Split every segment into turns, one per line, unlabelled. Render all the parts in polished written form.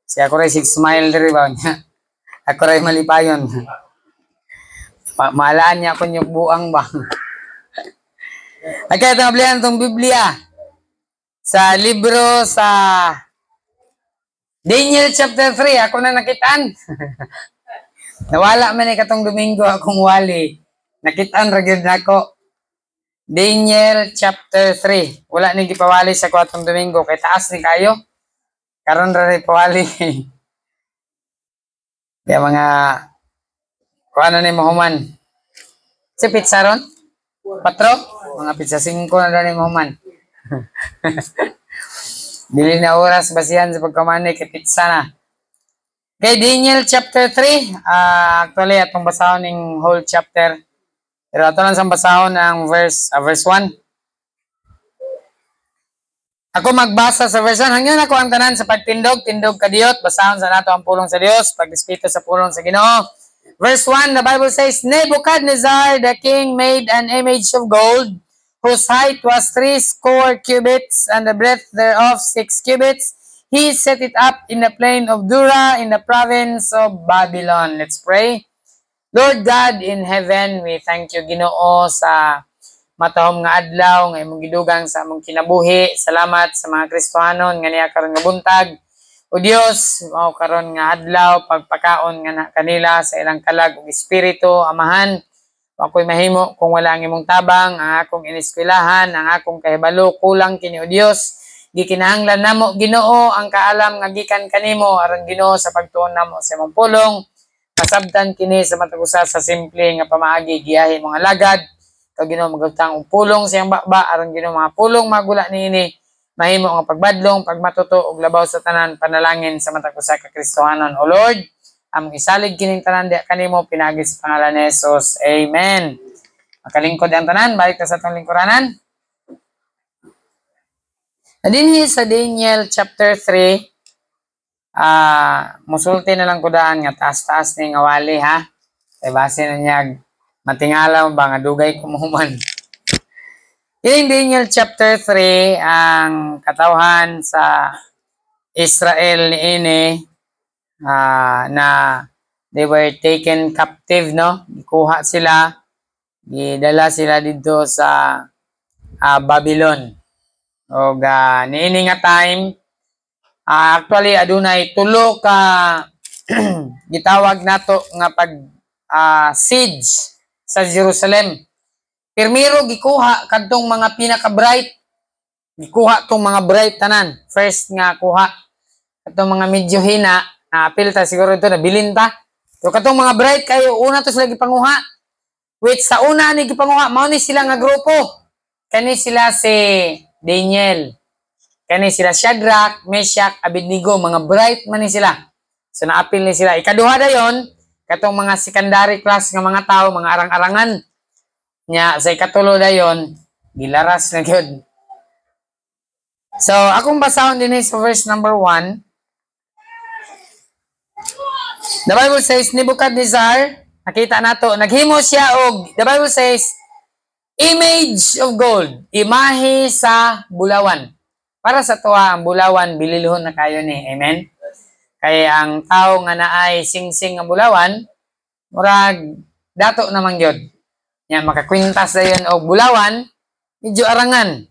Si ako rin 6 mile diri ba niya. Ako rin malipayon. Maalaan niya ako yung buang ba. Ay kaya tablihan itong Biblia. Sa libro sa Daniel chapter 3, ako na nakitaan. Nawala man katong Domingo akong wali. Nakitaan ra gyud nako. Daniel chapter 3. Wala ni gipawali sa kwatong Domingo kay taas ni kayo. Karon ra ni pawali. Kaya mga kuano ni mahuman. Si pizza ron? 4? Mga pizza 5 na ni mahuman. Dili na oras basihan sa pagkamani kay pizza na. Okay, Daniel chapter 3. Actually, atong basahon ng whole chapter. Pero ato lang sa basahon ang verse 1. Ako magbasa sa verse 1. Hangyon ako ang tanan sa pagtindog, tindog ka Diyot, basahon sa nato ang pulong sa Dios, pagdispeto sa pulong sa Ginoo. Verse 1, the Bible says, Nebuchadnezzar the king made an image of gold, whose height was 60 cubits, and the breadth thereof 6 cubits. He set it up in the plain of Dura, in the province of Babylon. Let's pray. Lord God in heaven, we thank you, Ginoo, sa matahom nga adlaw nga imong gidugang sa among kinabuhi. Salamat sa mga Kristohanon nga niya karon nga buntag. O Dios, mao karon nga adlaw pagpakaon nga na kanila sa ilang kalag ug espiritu, amahan. Ako'y mahimo kung wala ang imong tabang, ang akong ineskwelahan, ang akong kahibalo kulang kini o Dios. Gikinahanglan namo Ginoo ang kaalam nga gikan kanimo aron Ginoo sa pagtuon namo sa imong pulong. Masabtan kini sa matag usa sa simple nga pamaagi giyahi mga lagad. Kag Ginoo magutang og pulong siyang bakba aron Ginoo mga pulong magula niini mahimo nga pagbadlong, pagmatuto og labaw sa tanan panalangin sa matag usa ka Kristohanon. O Lord, among isalig kining tanan diha kanimo pinagi sa pangalan ni Jesus. Amen. Makalingkod ang tanan, balik ta sa atong lingkuranan. Dinhi sa Daniel chapter 3, musulti na lang ko daan nga taas-taas ni nga wali ha. Kay base na niya matingala ba nga dugay kumuhuman. In Daniel chapter 3, ang katawhan sa Israel niini na they were taken captive, no? Ikuha sila, gidala sila dito sa Babylon. O niini nga time, actually adunay tulo ka gitawag nato nga pag siege sa Jerusalem. Pirmiro gikuha kadtong mga pinaka-bright. Gikuha tong mga bright tanan. First nga kuha katong mga medyo hina, apil ta siguro ito nabilin ta. So katong mga bright kayo una to sila gipanguha. Which sa una ni gipanguha mao ni sila nga grupo. Kani sila si Daniel. Kani sila Shadrach, Meshach, Abednego, mga bright man ni sila. So naapil ni sila. Ikaduha dayon katong mga secondary class nga mga tao, mga arang-arangan. Nya sa ikatulo dayon gilaras na gyud. So akong basahon din sa verse number 1. The Bible says Nebuchadnezzar, nakita nato, naghimo siya og, the Bible says image of gold, imahe sa bulawan. Para sa tuwa ang bulawan bililhon na kayo ni. Amen. Kaya ang tao nga naay sing-sing nga bulawan, murag dato naman gyud. Yan, makakwintas dayon og bulawan, medyo arangan.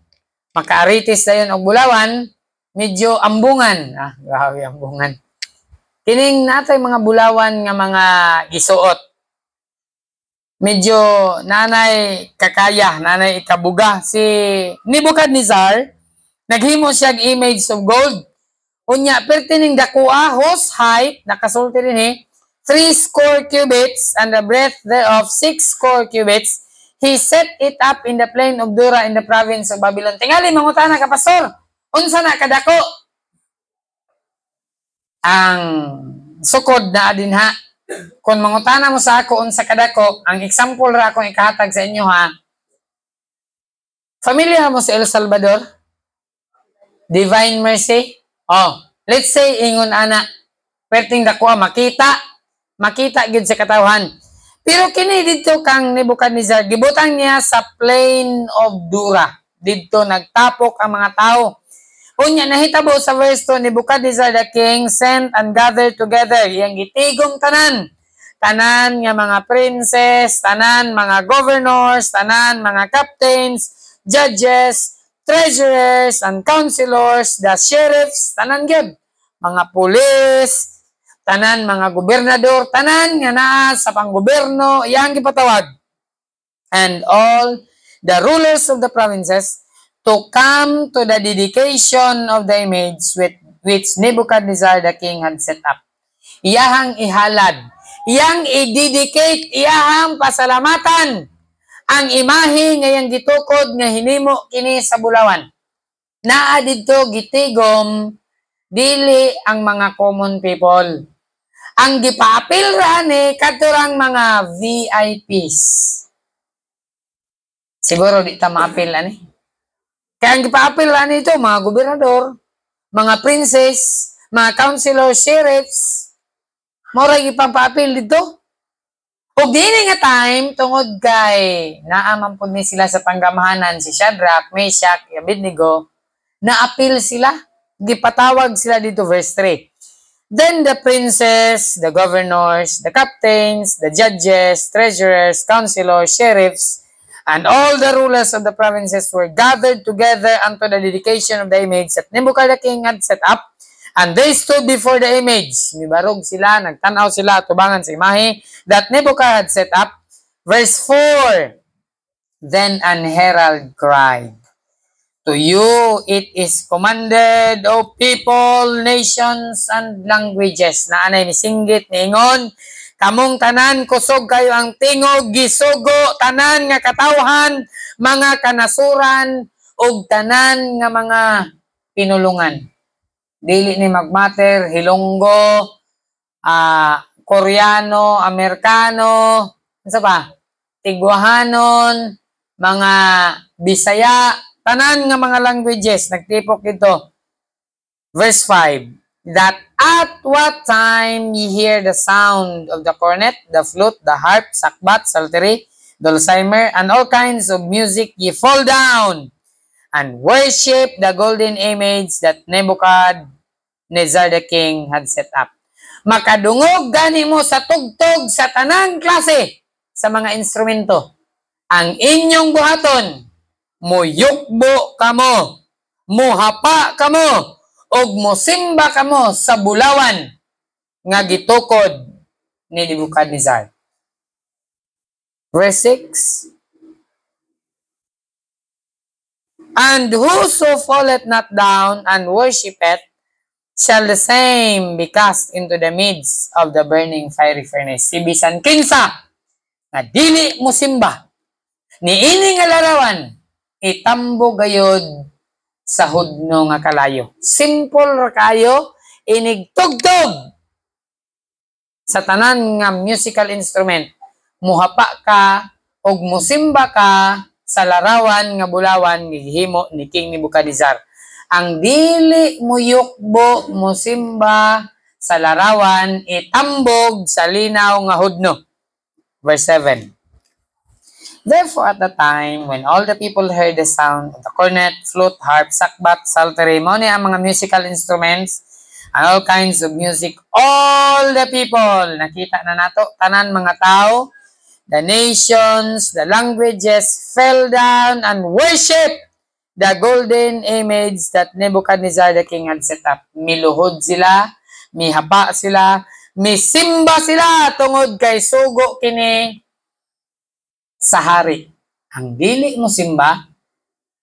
Makaaritis dayon og bulawan, medyo ambungan. Grabe ambungan. Kining natay mga bulawan nga mga gisuot. Medyo nanay kakaya, nanay ikabuga. Si Nebuchadnezzar, naghimo siya image of gold. Unya, pertining dakua, whose height, nakasulti rin 60 cubits, and the breadth thereof 60 cubits. He set it up in the plain of Dura in the province of Babylon. Tingali, mangutana ka, pastor. Unsa na kadako? Ang sukod na adinha. Kung mangutana mo sa ako unsa kadako, ang example ra akong ikahatag sa inyo ha. Familiar mo sa El Salvador? Divine Mercy? Oh, let's say ingon ana, perting dako makita gyud sa katawhan. Pero kini didto kang Nebuchadnezzar, gibutang niya sa plain of Dura. Didto nagtapok ang mga tao. Unya nahitabo sa verse 2, Nebuchadnezzar the king sent and gathered together iyang gitigom tanan. Tanan nga mga princes, tanan mga governors, tanan mga captains, judges, treasurers, and counselors, the sheriffs, tanan gyud, mga pulis, tanan mga gobernador, tanan nga naa sa panggoberno, iyang gipatawag. And all the rulers of the provinces to come to the dedication of the image which Nebuchadnezzar the king had set up. Iyahang ihalad, iyang i-dedicate, iyahang pasalamatan ang imahe nga yang gitukod nga hinimo kini sa bulawan. Naa didto gitigom dili ang mga common people. Ang gipaapil ra ni katurang mga VIPs. Siguro di ta maapil ani. Kaya ang gipaapil ra nito mga gobernador, mga princess, mga councilor, sheriffs, mora gipapaapil dito. Ug dili nga time tungod kay naaman pud ni sila sa panggamahanan si Shadrach, Meshach, Abednego, naapil sila, gipatawag sila dito verse 3. Then the princes, the governors, the captains, the judges, treasurers, counselors, sheriffs, and all the rulers of the provinces were gathered together unto the dedication of the image that Nebuchadnezzar the king had set up. And they stood before the image. Mibarog sila, nagtanaw sila, tubangan sa imahe that Nebuchadnezzar had set up. Verse 4, Then an herald cried, To you it is commanded, O people, nations, and languages. Na anay misinggit, niingon, kamong tanan, kusog kayo ang tingog, gisugo, tanan nga katawhan, mga kanasuran, ug tanan nga mga pinulungan. Dili ni magmater, Hilonggo, Koreano, Amerikano, ano pa? Tigwahanon, mga Bisaya, tanan nga mga languages, nagtipok ito. Verse 5, That at what time ye hear the sound of the cornet, the flute, the harp, sakbat, psaltery, dulcimer, and all kinds of music, ye fall down and worship the golden image that Nebuchadnezzar the king had set up. Makadungog gani mo sa tugtog sa tanang klase sa mga instrumento. Ang inyong buhaton, muyukbo kamo, muhapa kamo, og mosimba kamo sa bulawan nga gitukod ni Nebuchadnezzar. Verse 6, And whoso falleth not down and worshipeth, shall the same be cast into the midst of the burning fiery furnace. Si bisan kinsa nga dili mo simba ni ini nga larawan, itambo gayod sa hudno nga kalayo. Simple ra kayo, inigtugtog sa tanan nga musical instrument. Muhapa ka og musimba ka sa larawan nga bulawan gihimo ni King Nebuchadnezzar. Ang dili muyukbo musimba sa larawan itambog sa linaw nga hudno. Verse 7. Therefore at the time when all the people heard the sound of the cornet, flute, harp, sakbat, psaltery, mo ni ang mga musical instruments and all kinds of music, all the people, nakita na nato, tanan mga tao, the nations, the languages, fell down and worship the golden image that Nebuchadnezzar the king had set up. Miluhod sila, mihapa sila, misimba sila tungod kay sugo kini sa hari. Ang dili mo simba,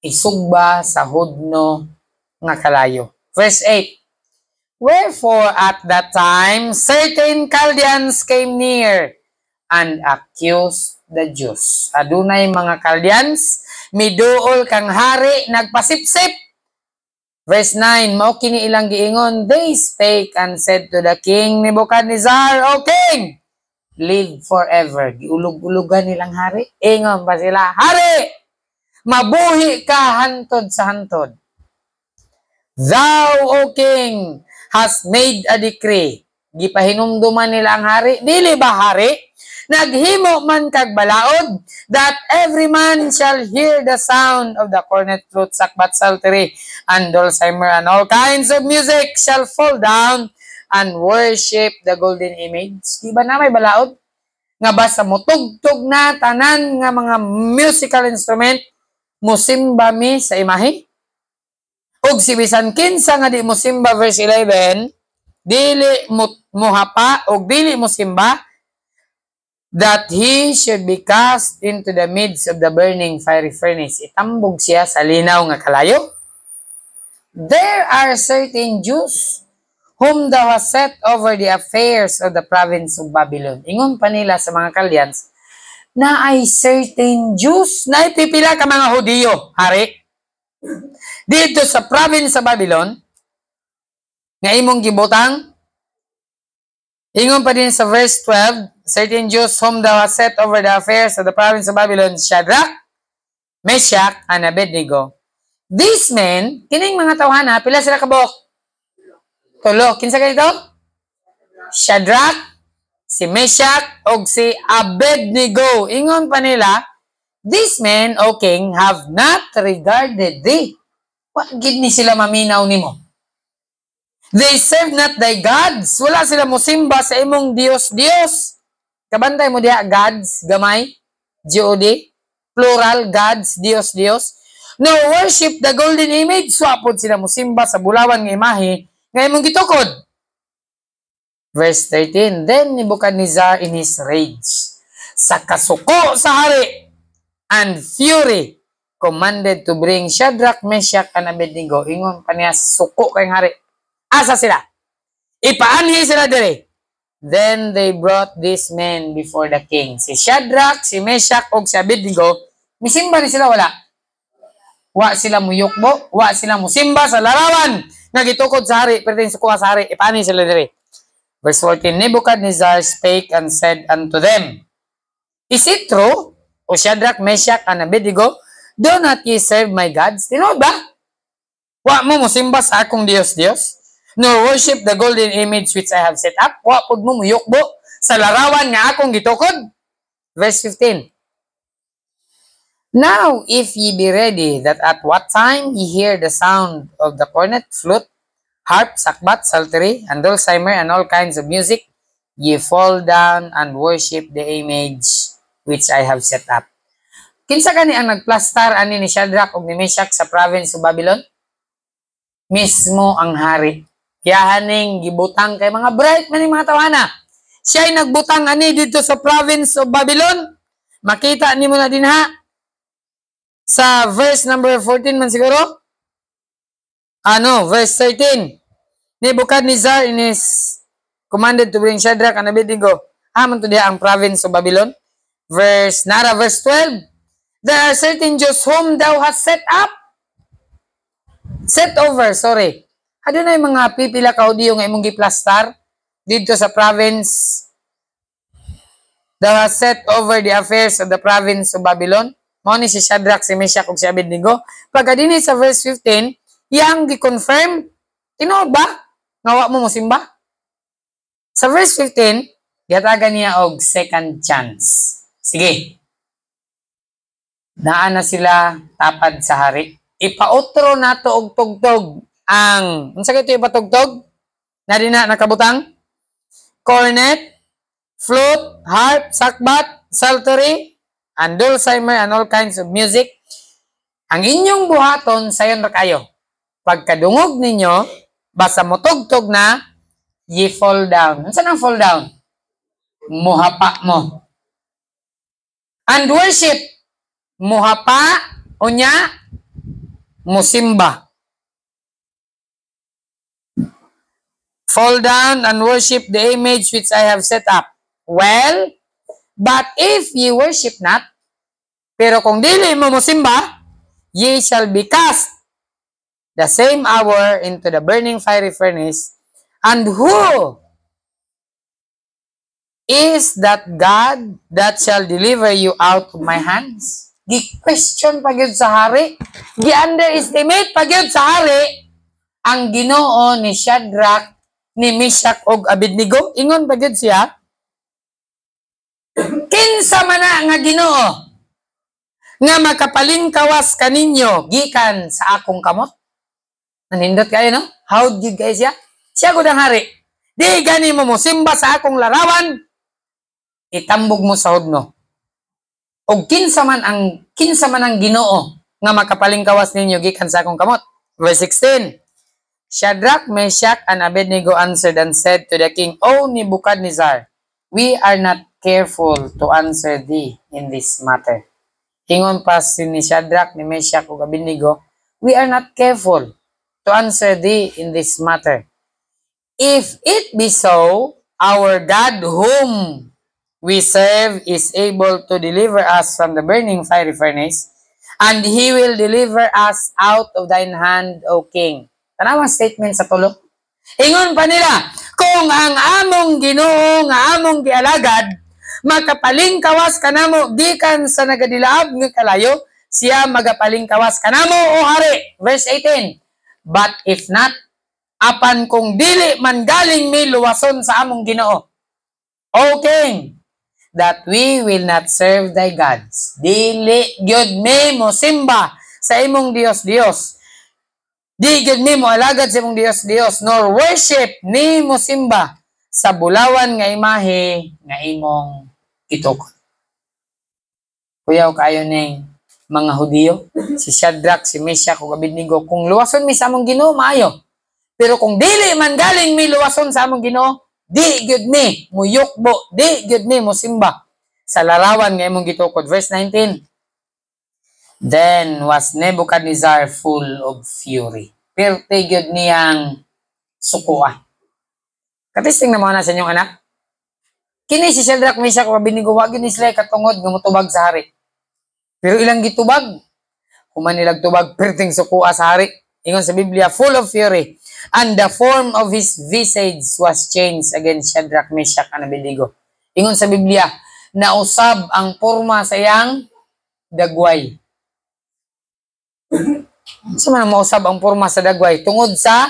isugba sa hudno nga kalayo. Verse 8. Wherefore at that time certain Chaldeans came near and accused the Jews. Adunay mga Chaldeans, miduol kang hari, nagpasipsip. Verse 9, mao kini ilang giingon, they spake and said to the king Nebuchadnezzar, O king, live forever. Giulog-ulogan nilang hari. Ingon pa sila, Hari, mabuhi ka hantod sa hantod. Thou, O king, hast made a decree. Gipahinumduman nila ang hari. Dili ba hari? naghimo man kag balaod, that every man shall hear the sound of the cornet, flute, sackbut, psaltery, and dulcimer, and all kinds of music shall fall down and worship the golden image. Di ba na may balaod? Nga basta mo tugtog na tanan nga mga musical instrument, musimba mi sa imahe. Og si bisan kinsa nga di musimba, verse 11, dili muhapa og dili musimba, that he should be cast into the midst of the burning fiery furnace. Itambog siya sa linaw nga kalayo. There are certain Jews whom thou hast set over the affairs of the province of Babylon. Ingon pa nila sa mga kalyans, na ay certain Jews, na ipipila ka mga Hudiyo, hari, dito sa province sa Babylon, nga imong gibutang. Ingon pa din sa verse 12, certain Jews whom thou hast set over the affairs of the province of Babylon, Shadrach, Meshach, and Abednego. These men, kining mga tawhana, pila sila kabok? Tulo. Kinsa kayo ito? Shadrach, si Meshach, o si Abednego. Ingon pa nila, these men, O king, have not regarded thee. What gid ni sila maminaw nimo? They serve not thy gods. Wala sila musimba sa imong Dios. Kabantay mo diha, gods, gamay, G-O-D, plural, gods, Dios. No, worship the golden image. Swapod sila musimba sa bulawan nga imahe nga imong gitukod. Verse 13, then Nebuchadnezzar in his rage, sa kasuko sa hari, and fury, commanded to bring Shadrach, Meshach, and Abednego. Ingon pa niya, suko kayong hari. Asa sila? Ipaanhi sila dire. Then they brought these men before the king. Si Shadrach, si Meshach, o si Abednego, misimba ni sila wala. Wa sila muyukbo, wa sila musimba sa larawan. Nagitukod sa hari, pero yung sukuha sa hari, ipaanhi sila dire. Verse 14, Nebuchadnezzar spake and said unto them, is it true, O Shadrach, Meshach, and Abednego, do not ye serve my gods? Tinood ba? Wa mo musimba sa akong Dios, nor worship the golden image which I have set up. Wa pud mo muyukbo sa larawan nga akong gitukod. Verse 15. Now, if ye be ready, that at what time ye hear the sound of the cornet, flute, harp, sackbut, psaltery, and dulcimer, and all kinds of music, ye fall down and worship the image which I have set up. Kinsa gani ang nagplastar ani ni Shadrach ug ni Meshach sa province of Babylon? Mismo ang hari. Kaya haning gibutang kay mga bright man mga tawana. Siya ay nagbutang ani dito sa province of Babylon. Makita nimo na din ha sa verse number 14 man siguro. Verse 13. Nebuchadnezzar is commanded to bring Shadrach and Abednego. Man to diha ang province of Babylon. Verse 12. There are certain Jews whom thou hast set over. Adunay mga pipila ka Hudiyo nga imong giplastar dito sa province. Thou hast set over the affairs of the province of Babylon. Mao ni si Shadrach, si Meshach, ug si Abednego. Pagka dinhi sa verse 15, iyang gi-confirm, tinuod ba nga wa mo mosimba? Sa verse 15, gihatagan niya og second chance. Sige. Naa na sila tapad sa hari. Ipautro nato og tugtog ang, unsa kay ito ipatugtog? Na din na nakabutang? Cornet, flute, harp, sackbut, psaltery, and dulcimer, and all kinds of music. Ang inyong buhaton sayon ra kayo. Pagkadungog ninyo, basta mo tugtog na, ye fall down. Unsa nang fall down? Muhapa mo. And worship. Muhapa, unya, musimba. Fall down and worship the image which I have set up. Well, but if ye worship not, pero kung dili mo musimba, ye shall be cast the same hour into the burning fiery furnace. And who is that God that shall deliver you out of my hands? Gi-question pa gyud sa hari. Gi-underestimate pa gyud sa hari ang Ginoo ni Shadrach, ni Meshach, og Abednego. Ingon pa gyud siya, Kinsa man na nga Ginoo nga makapalingkawas kaninyo gikan sa akong kamot. Nanindot kayo, no? How did guys ya? Siya gud ang hari. Di gani mo simba sa akong larawan, itambog mo sa hudno. Og kinsa man ang Ginoo nga makapalingkawas ninyo gikan sa akong kamot. Verse 16. Shadrach, Meshach, and Abednego answered and said to the king, O Nebuchadnezzar, we are not careful to answer thee in this matter. Ingon pa ni Shadrach, ni Meshach, ug Abednego, we are not careful to answer thee in this matter. If it be so, our God whom we serve is able to deliver us from the burning fiery furnace, and he will deliver us out of thine hand, O king. Tanawang statement sa tulo. Ingon pa nila, kung ang among Ginoo nga among gialagad, makapalingkawas kanamo gikan sa nagadilaab nga kalayo, siya magapalingkawas kanamo o hari. Verse 18. But if not, apan kung dili man galing mi luwason sa among Ginoo, O king, that we will not serve thy gods. Dili gyud mi mo simba sa imong Dios. Di gyud mi mo alagad sa imong Dios, nor worship ni mo simba sa bulawan nga imahe nga imong itukod. Kuyaw kayo ning mga Hudiyo, si Shadrach, si Meshach, ug Abednego, kung luwason mi sa among Ginoo, maayo. Pero kung dili man galing mi luwason sa among Ginoo, di gyud mi muyukbo, di gyud mi mo simba sa larawan nga imong gitukod. Verse 19. Then was Nebuchadnezzar full of fury. Pirte gyud niyang sukuha. Katisting na mo na sa inyong anak. Kini si Shadrach, Meshach, ug Abednego, wa gyud ni sila katungod nga motubag sa hari. Pero ilang gitubag, human nilag tubag, pirting sukuha sa hari. Ingon sa Biblia, full of fury, and the form of his visage was changed against Shadrach, Meshach, and Abednego. Ingon sa Biblia, nausab ang porma sa iyang dagway. Sa man mausab ang porma sa dagway? Tungod sa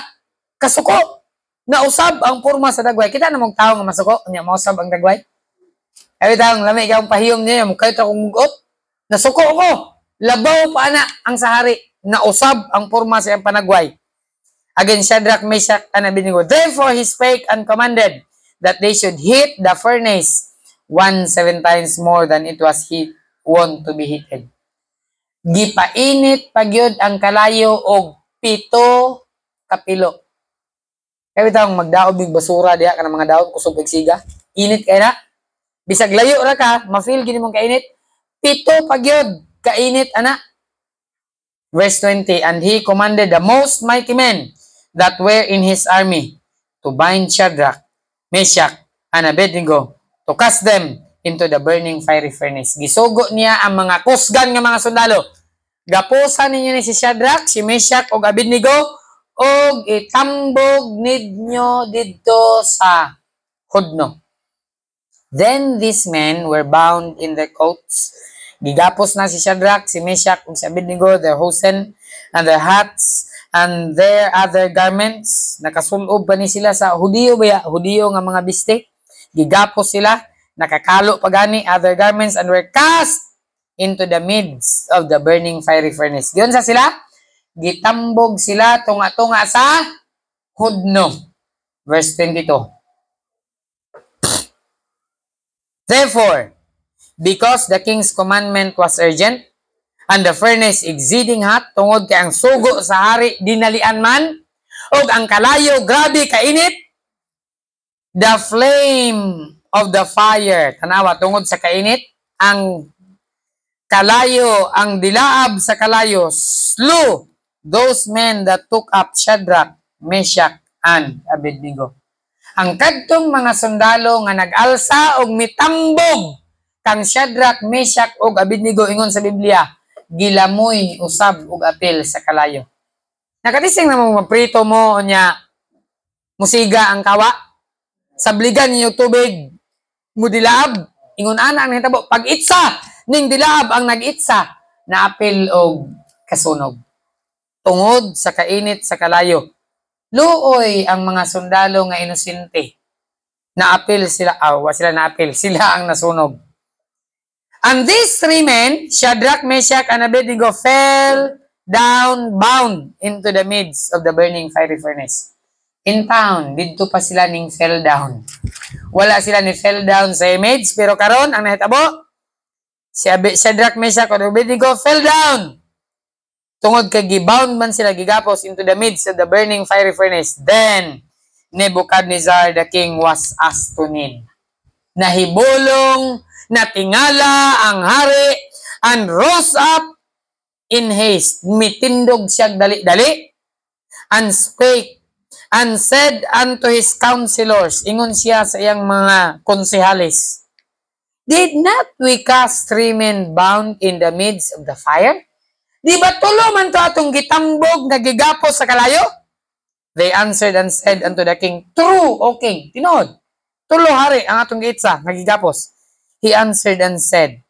kasuko. Nausab ang porma sa dagway. Kita na mong tao nga masuko, niya mausab ang dagway. Ay taong lamig ang pahiyom niya, mukha ito akong mugot. Nasuko ko. Labaw pa na ang sahari. Nausab ang porma sa iyang panagway. Against Shadrach, Meshach, and Abednego. Therefore he spake and commanded that they should heat the furnace 7 times more than it was wont to be heated. Gipainit pagyod ang kalayo og 7 kapilo. Kaya bitang magdaob ng basura diha kanang mga daot kusog ug siga. Init kay na. Bisag layo ra ka, ma-feel gini mong kainit. 7 pagyod kainit ana. Verse 20, and he commanded the most mighty men that were in his army to bind Shadrach, Meshach, and Abednego, to cast them into the burning fiery furnace. Gisugo niya ang mga kusgan nga mga sundalo. Gapusan ninyo ni si Shadrach, si Meshach, ug Abednego, og itambog ninyo didto sa hudno. Then these men were bound in their coats. Gigapos na si Shadrach, si Meshach, ug si Abednego, their hosen, and their hats, and their other garments. Nakasulob pa ni sila sa Hudiyo ba? Hudiyo nga mga biste. Gigapos sila, nakakalo pa gani, other garments, and were cast into the midst of the burning fiery furnace. Giyon sa sila, gitambog sila tunga-tunga sa hudno. Verse 22. Therefore, because the king's commandment was urgent, and the furnace exceeding hot, tungod kay ang sugo sa hari dinalian man, og ang kalayo grabe kainit, the flame of the fire, tanawa, tungod sa kainit, ang kalayo, ang dilaab sa kalayo, slew those men that took up Shadrach, Meshach, and Abednego. Ang kadtong mga sundalo nga nag-alsa og mitambog kang Shadrach, Meshach, ug Abednego, ingon sa Biblia, gilamoy usab ug apil sa kalayo. Nakatising na mo maprito mo nya musiga ang kawa, sabligan niyo tubig mo dilaab, ingon ana ang hitabo, pag itsa ning dilaab ang nag-itsa, na apil og kasunog. Tungod sa kainit sa kalayo, luoy ang mga sundalo nga inosente. Naapil sila, wa sila naapil, sila ang nasunog. And these three men, Shadrach, Meshach, and Abednego, fell down bound into the midst of the burning fiery furnace. In town, dito pa sila ning fell down. Wala sila ni fell down sa image, pero karon ang nahitabo, si Shadrach, Meshach, and Abednego fell down. Tungod kay gibound man sila, gigapos into the midst of the burning fiery furnace. Then, Nebuchadnezzar the king was astonished. Nahibulong, natingala ang hari, and rose up in haste. Mitindog siya dali-dali, and spake, and said unto his counselors, ingon siya sa iyang mga konsehalis, did not we cast 3 men bound in the midst of the fire? Di ba tulo man to atong gitambog nagigapos sa kalayo? They answered and said unto the king, true, O king, tinood. Tulo hari ang atong giitsa nagigapos. He answered and said,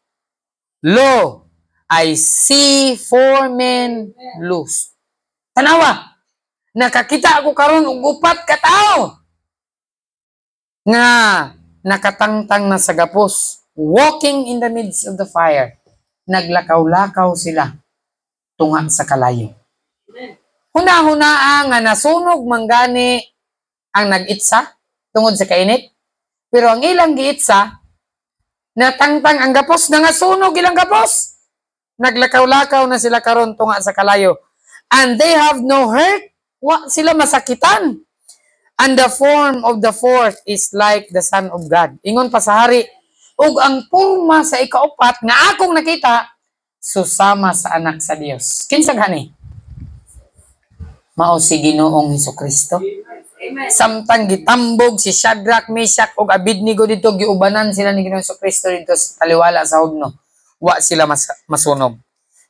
lo, I see 4 men loose. Tanawa, nakakita ako karon og 4 ka tawo nga nakatangtang na sa gapos, walking in the midst of the fire. Naglakaw-lakaw sila tunga sa kalayo. Huna-hunaa nga nasunog manggani ang nag-itsa tungod sa kainit. Pero ang ilang giitsa, natangtang ang gapos, nangasunog ilang gapos. Naglakaw-lakaw na sila karon tunga sa kalayo. And they have no hurt. Wa sila masakitan. And the form of the fourth is like the Son of God. Ingon pa sa hari, ug ang porma sa ikaupat nga akong nakita, susama sa anak sa Dios. Kinsa gani? Mao si Ginoong Hesukristo. Samtang gitambog si Shadrach, Meshach ug Abednego dito, giubanan sila ni Ginoong Hesukristo dito sa taliwala sa hugno. Wa sila masunog.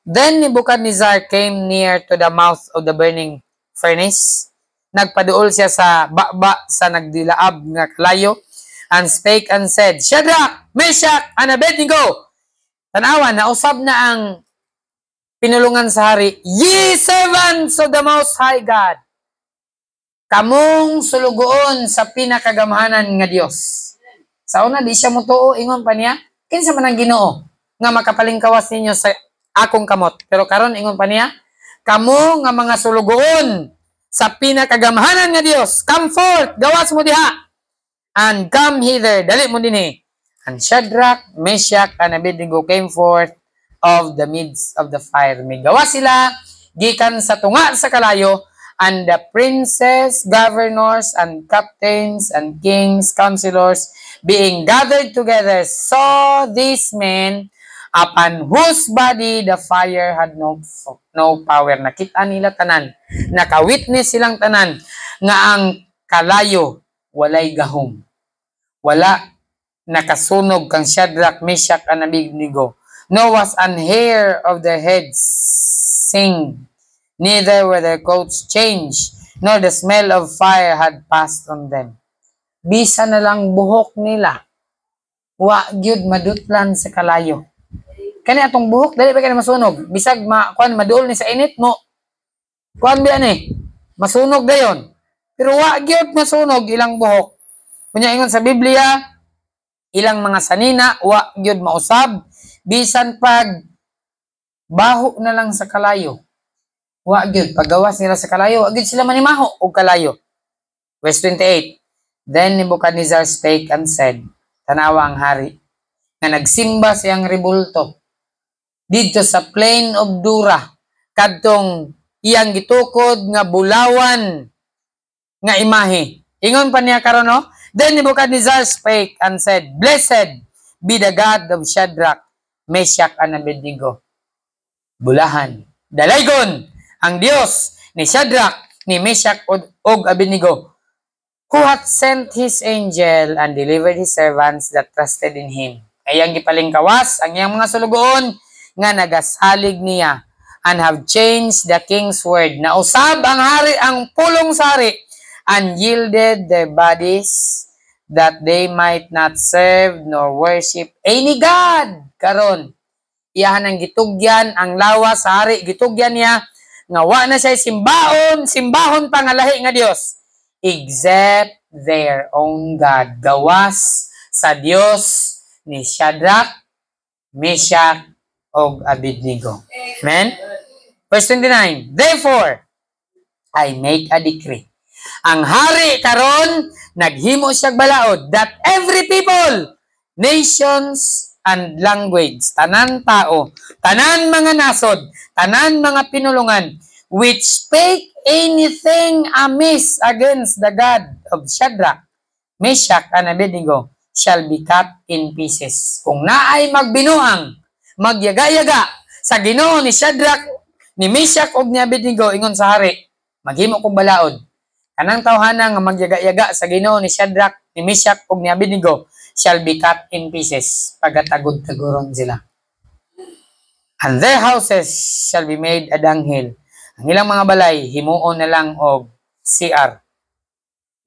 Then Nebuchadnezzar came near to the mouth of the burning furnace. Nagpaduol siya sa baba sa nagdilaab nga kalayo, and spake and said, Shadrach, Meshach, and Abednego, tanawa, nausab na ang pinulungan sa hari, ye servants of the Most High God, kamong sulugoon sa pinakagamhanan nga Dios. Sa una, di siya mutuo, ingon pa niya, kinsa man ang Ginoo nga makapalingkawas ninyo sa akong kamot. Pero karon ingon pa niya, kamo nga mga sulugoon sa pinakagamhanan nga Dios, come forth, gawas mo diha, and come hither, dali mo dinhi. And Shadrach, Meshach, and Abednego came forth of the midst of the fire. May gawa sila, gikan sa tunga sa kalayo, and the princes, governors, and captains, and kings, counselors, being gathered together, saw these men, upon whose body the fire had no power. Nakita nila tanan, nakawitness silang tanan, nga ang kalayo, walay gahom. Wala nakasunog kang Shadrach, Meshach, and Abednego. No was an hair of their heads singed, neither were their coats changed, nor the smell of fire had passed on them. Bisa na lang buhok nila, wa gyud madutlan sa kalayo. Kani atong buhok, dali ba kani masunog? Bisag kuan maduol ni sa init mo. Kuan ba ani? Masunog dayon. Pero wa gyud masunog ilang buhok. Kunya ingon sa Biblia, ilang mga sanina wa gyud mausab. Bisan pag baho na lang sa kalayo, wa gyud paggawas nila sa kalayo, wa gyud sila manimaho og kalayo. Verse 28. Then Nebuchadnezzar spake and said, tanawa ang hari, nga nagsimba siyang rebulto dito sa plain of Dura, kadtong iyang gitukod nga bulawan nga imahe. Ingon pa niya karon no? Then Nebuchadnezzar spake and said, blessed be the God of Shadrach, Meshach, and Abednego. Bulahan, dalaygon ang Dios ni Shadrach, ni Meshach, og Abednego, who hath sent his angel and delivered his servants that trusted in him. Ayang gipalingkawas ang iyang mga sulugoon nga nagasalig niya, and have changed the king's word. Nausab ang hari ang pulong sari, and yielded their bodies that they might not serve nor worship any God. Karon, iyahan ang gitugyan, ang lawas sa hari, gitugyan niya, nga wa na siya simbahon pa nga lahi nga Dios, except their own God. Gawas sa Dios ni Shadrach, Meshach, og Abednego. Amen? Verse 29, therefore, I make a decree. Ang hari karon naghimo siya balaod that every people, nations, and language, tanan tao, tanan mga nasod, tanan mga pinulungan, which spake anything amiss against the God of Shadrach, Meshach, and Abednego, shall be cut in pieces. Kung naay magbinuang, magyaga-yaga sa Ginoo ni Shadrach, ni Meshach, og ni Abednego, ingon sa hari, maghimo kong balaod. Kanang tawhana nga magyaga-yaga sa Ginoo ni Shadrach, ni Meshach, ug ni Abednego shall be cut in pieces. Pagatagod-taguron sila. And their houses shall be made a dunghill. Ang ilang mga balay himuon na lang og CR.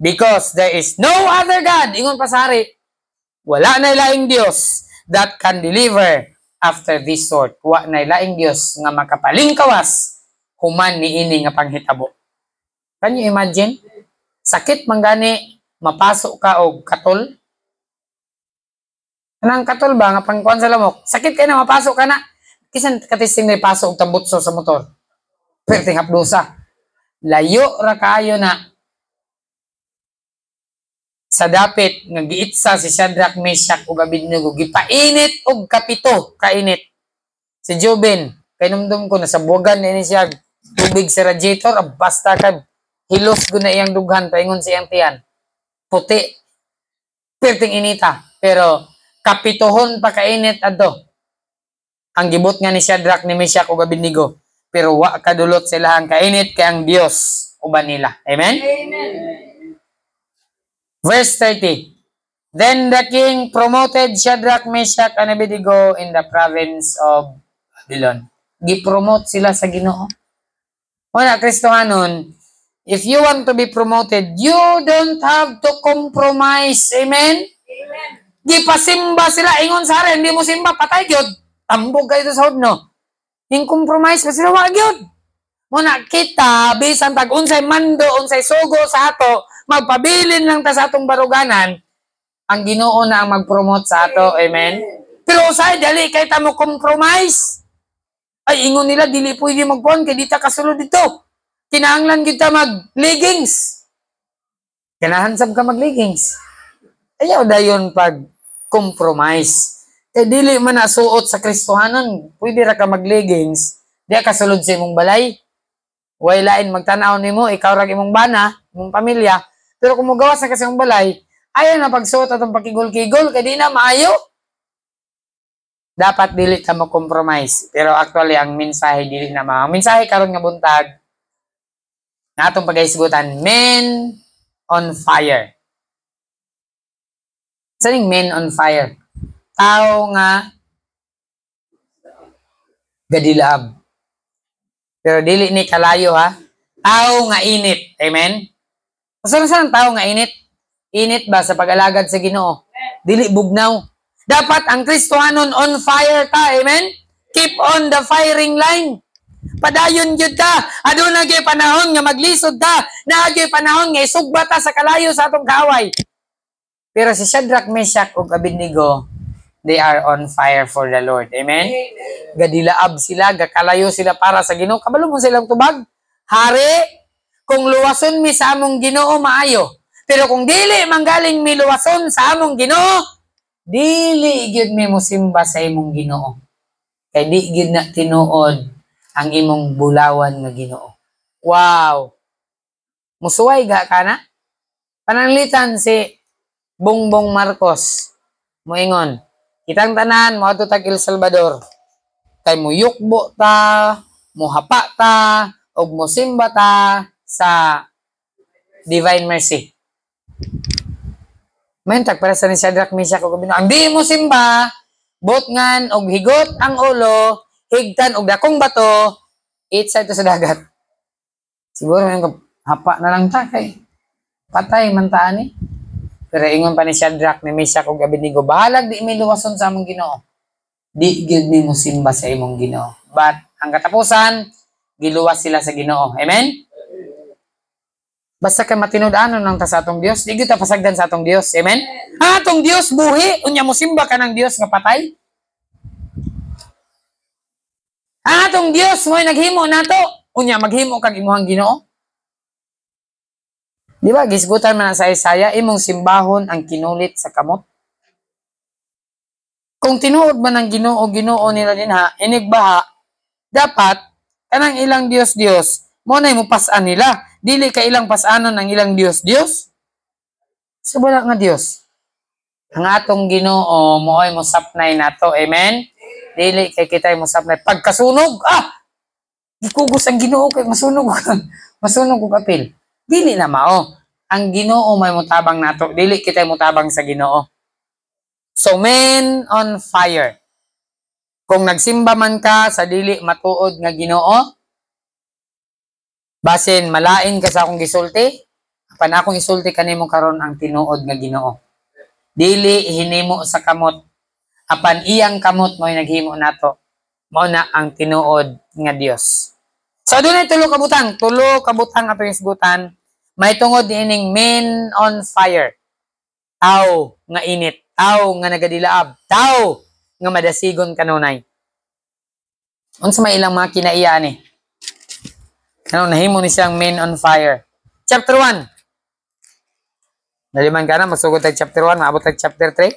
Because there is no other God, ingon pa sa hari, wala na laing Dios that can deliver after this sort. Wa na laing Dios nga makapalingkawas human niini nga panghitabo. Can you imagine? Sakit man gani mapasok ka og katol. Kanang katol ba nga pangkuan sa lamok? Sakit kay na mapasok ka na. Kisan katising na ipasok og tambutso sa motor. Perting hapdusa. Layo ra kaayo na sa dapit nga giitsa si Shadrach, Meshach ug Abednego, gipainit og kapito kainit. Si Joben, kay numdum ko nasa buwagan ni siya tubig sa radiator, basta kag hilos gud na iyang dughan paingon siyang tiyan. Puti. Perting inita, pero kapitohon pa kainit adto. Ang gibot nga ni Shadrach, ni Meshach ug Abednego, pero wa kadulot sila ang kainit kay ang Dios uban nila. Amen?
Amen.
Verse 30. Then the king promoted Shadrach, Meshach, and Abednego in the province of Babylon. Gipromote sila sa Ginoo. Wala, Kristohanon, if you want to be promoted, you don't have to compromise. Amen?
Amen.
Gipasimba sila. Ingon sa hari, hindi mo simba, patay gyud. Tambog kayo sa hodno. Yung compromise pa sila, wag gyud. Muna kita, bisan tag unsay mando, unsay sugo sa ato, magpabilin lang ta sa atong baruganan, ang Ginoo na ang mag-promote sa ato. Amen? Pero usay, dali kay ta mo compromise. Ay, ingon nila, dili pwede magpuan, kay di ta kasulod dito. Kinahanglan kita mag-leggings. Kinahansab ka mag-leggings. Ayaw dayon pag-compromise. Kay dili man nasuot sa Kristohanan, pwede ra ka mag-leggings, di ka sulod sa imong balay. Way lain magtanaw nimo, ikaw ra imong bana, imong pamilya. Pero kung magawas na kasi ang balay, ayaw na pagsuot atong pakigol-kigol, kaya di na maayo. Dapat dili ta mag-compromise. Pero actually, ang mensahe dili na ang mensahe karon nga buntag, na atong pag-isgutan, men on fire. Saning men on fire? Tao nga gadilaab. Pero dili ni kalayo ha. Tao nga init. Amen? Saan tao nga init? Init ba sa pag-alagad sa Ginoo? Dili bugnaw. Dapat ang Kristohanon on fire ta. Amen? Keep on the firing line. Padayon gyud ta. Aduna gyud panahon nga maglisod ta. Naa gyud panahon nga isugba ta sa kalayo sa atong kaaway. Pero si Shadrach, Meshach ug Abednego, they are on fire for the Lord. Amen? Gadilaab sila, gakalayo sila para sa Ginoo. Kabalo mo silang tubag? Hari, kung luwason mi sa among Ginoo, maayo. Pero kung dili manggaling mi luwason sa among Ginoo, dili gyud mi mosimba sa imong Ginoo. Kay di gyud na tinuod ang imong bulawan nga Ginoo. Wow! Musuway ga kana? Pananglitan si Bongbong Marcos. Moingon, kitang tanan mo ato tag El Salvador. Kay mo yukbo ta, mo hapa ta, og mo simba ta sa Divine Mercy. Mayuntag para sa ni Shadrach, Meshach ug Abednego. Ang di mo simba, botngan og higot ang ulo, higtan og dakong bato, itsa ito sa dagat. Siguro yung hapa na lang ta kay patay man ta ani. Pero ingon pa ni Shadrach, ni Meshach ug Abednego, bahalag di mi luwason sa among Ginoo. Di gyud mi mo simba sa imong Ginoo. But ang katapusan, giluwas sila sa Ginoo. Amen? Basta kay matinud-anon lang ta sa atong Dios, di gyud ta pasagdan sa atong Dios. Amen? Ang atong Dios buhi, unya mo simba ka ng Dios nga patay. Ang atong Dios mo'y naghimo nato. Unya maghimo kag imong Ginoo. Di ba gisgutan man sa Isaiah, imong simbahon ang kinulit sa kamot. Kung tinuod man ang Ginoo nila dinha, inigbaha, dapat kanang ilang Dios mo na mo pasan nila. Dili ka ilang pasanon ang ilang Dios. So wala nga Dios. Ang atong Ginoo mo'y mosapnay nato. Amen. Dili kay kita mo sapnay pagkasunog. Gikugos ang Ginoo kay masunog. Masunog og apil. Dili na mao. Ang Ginoo may mutabang nato. Dili kita mutabang sa Ginoo. So men on fire. Kung nagsimba man ka sa dili matuod nga Ginoo, basin malain ka sa akong gisulti, apan akong isulti kanimo karon ang tinuod nga Ginoo. Dili hinimo sa kamot. Apan iyang kamot mo'y naghimo nato. Mao na ang tinuod nga Dios. So dunay tulo kabutang ato isgutan. May tungod ining men on fire. Tao nga init, tao nga nagadilaab, tao nga madasigon kanunay. Unsa may ilang mga kinaiya ni? Anong nahimo ni siyang men on fire? Chapter 1. Naliman ka na, magsugod tag chapter 1, maabot tag chapter 3.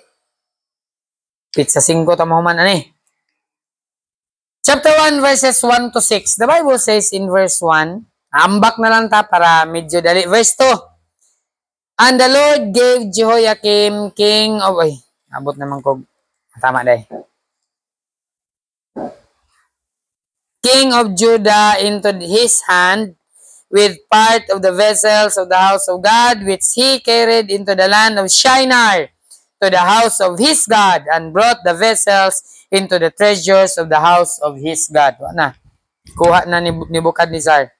Pizza 5 tamahuman ani. Chapter 1 verses 1 to 6. The Bible says in verse 1, ambak na lang ta para medyo dali. Verse 2. And the Lord gave Jehoiakim king of abot naman ko tama dai. King of Judah into his hand with part of the vessels of the house of God which he carried into the land of Shinar to the house of his God and brought the vessels into the treasures of the house of his God. Wala na. Kuha na ni Nebukadnezar.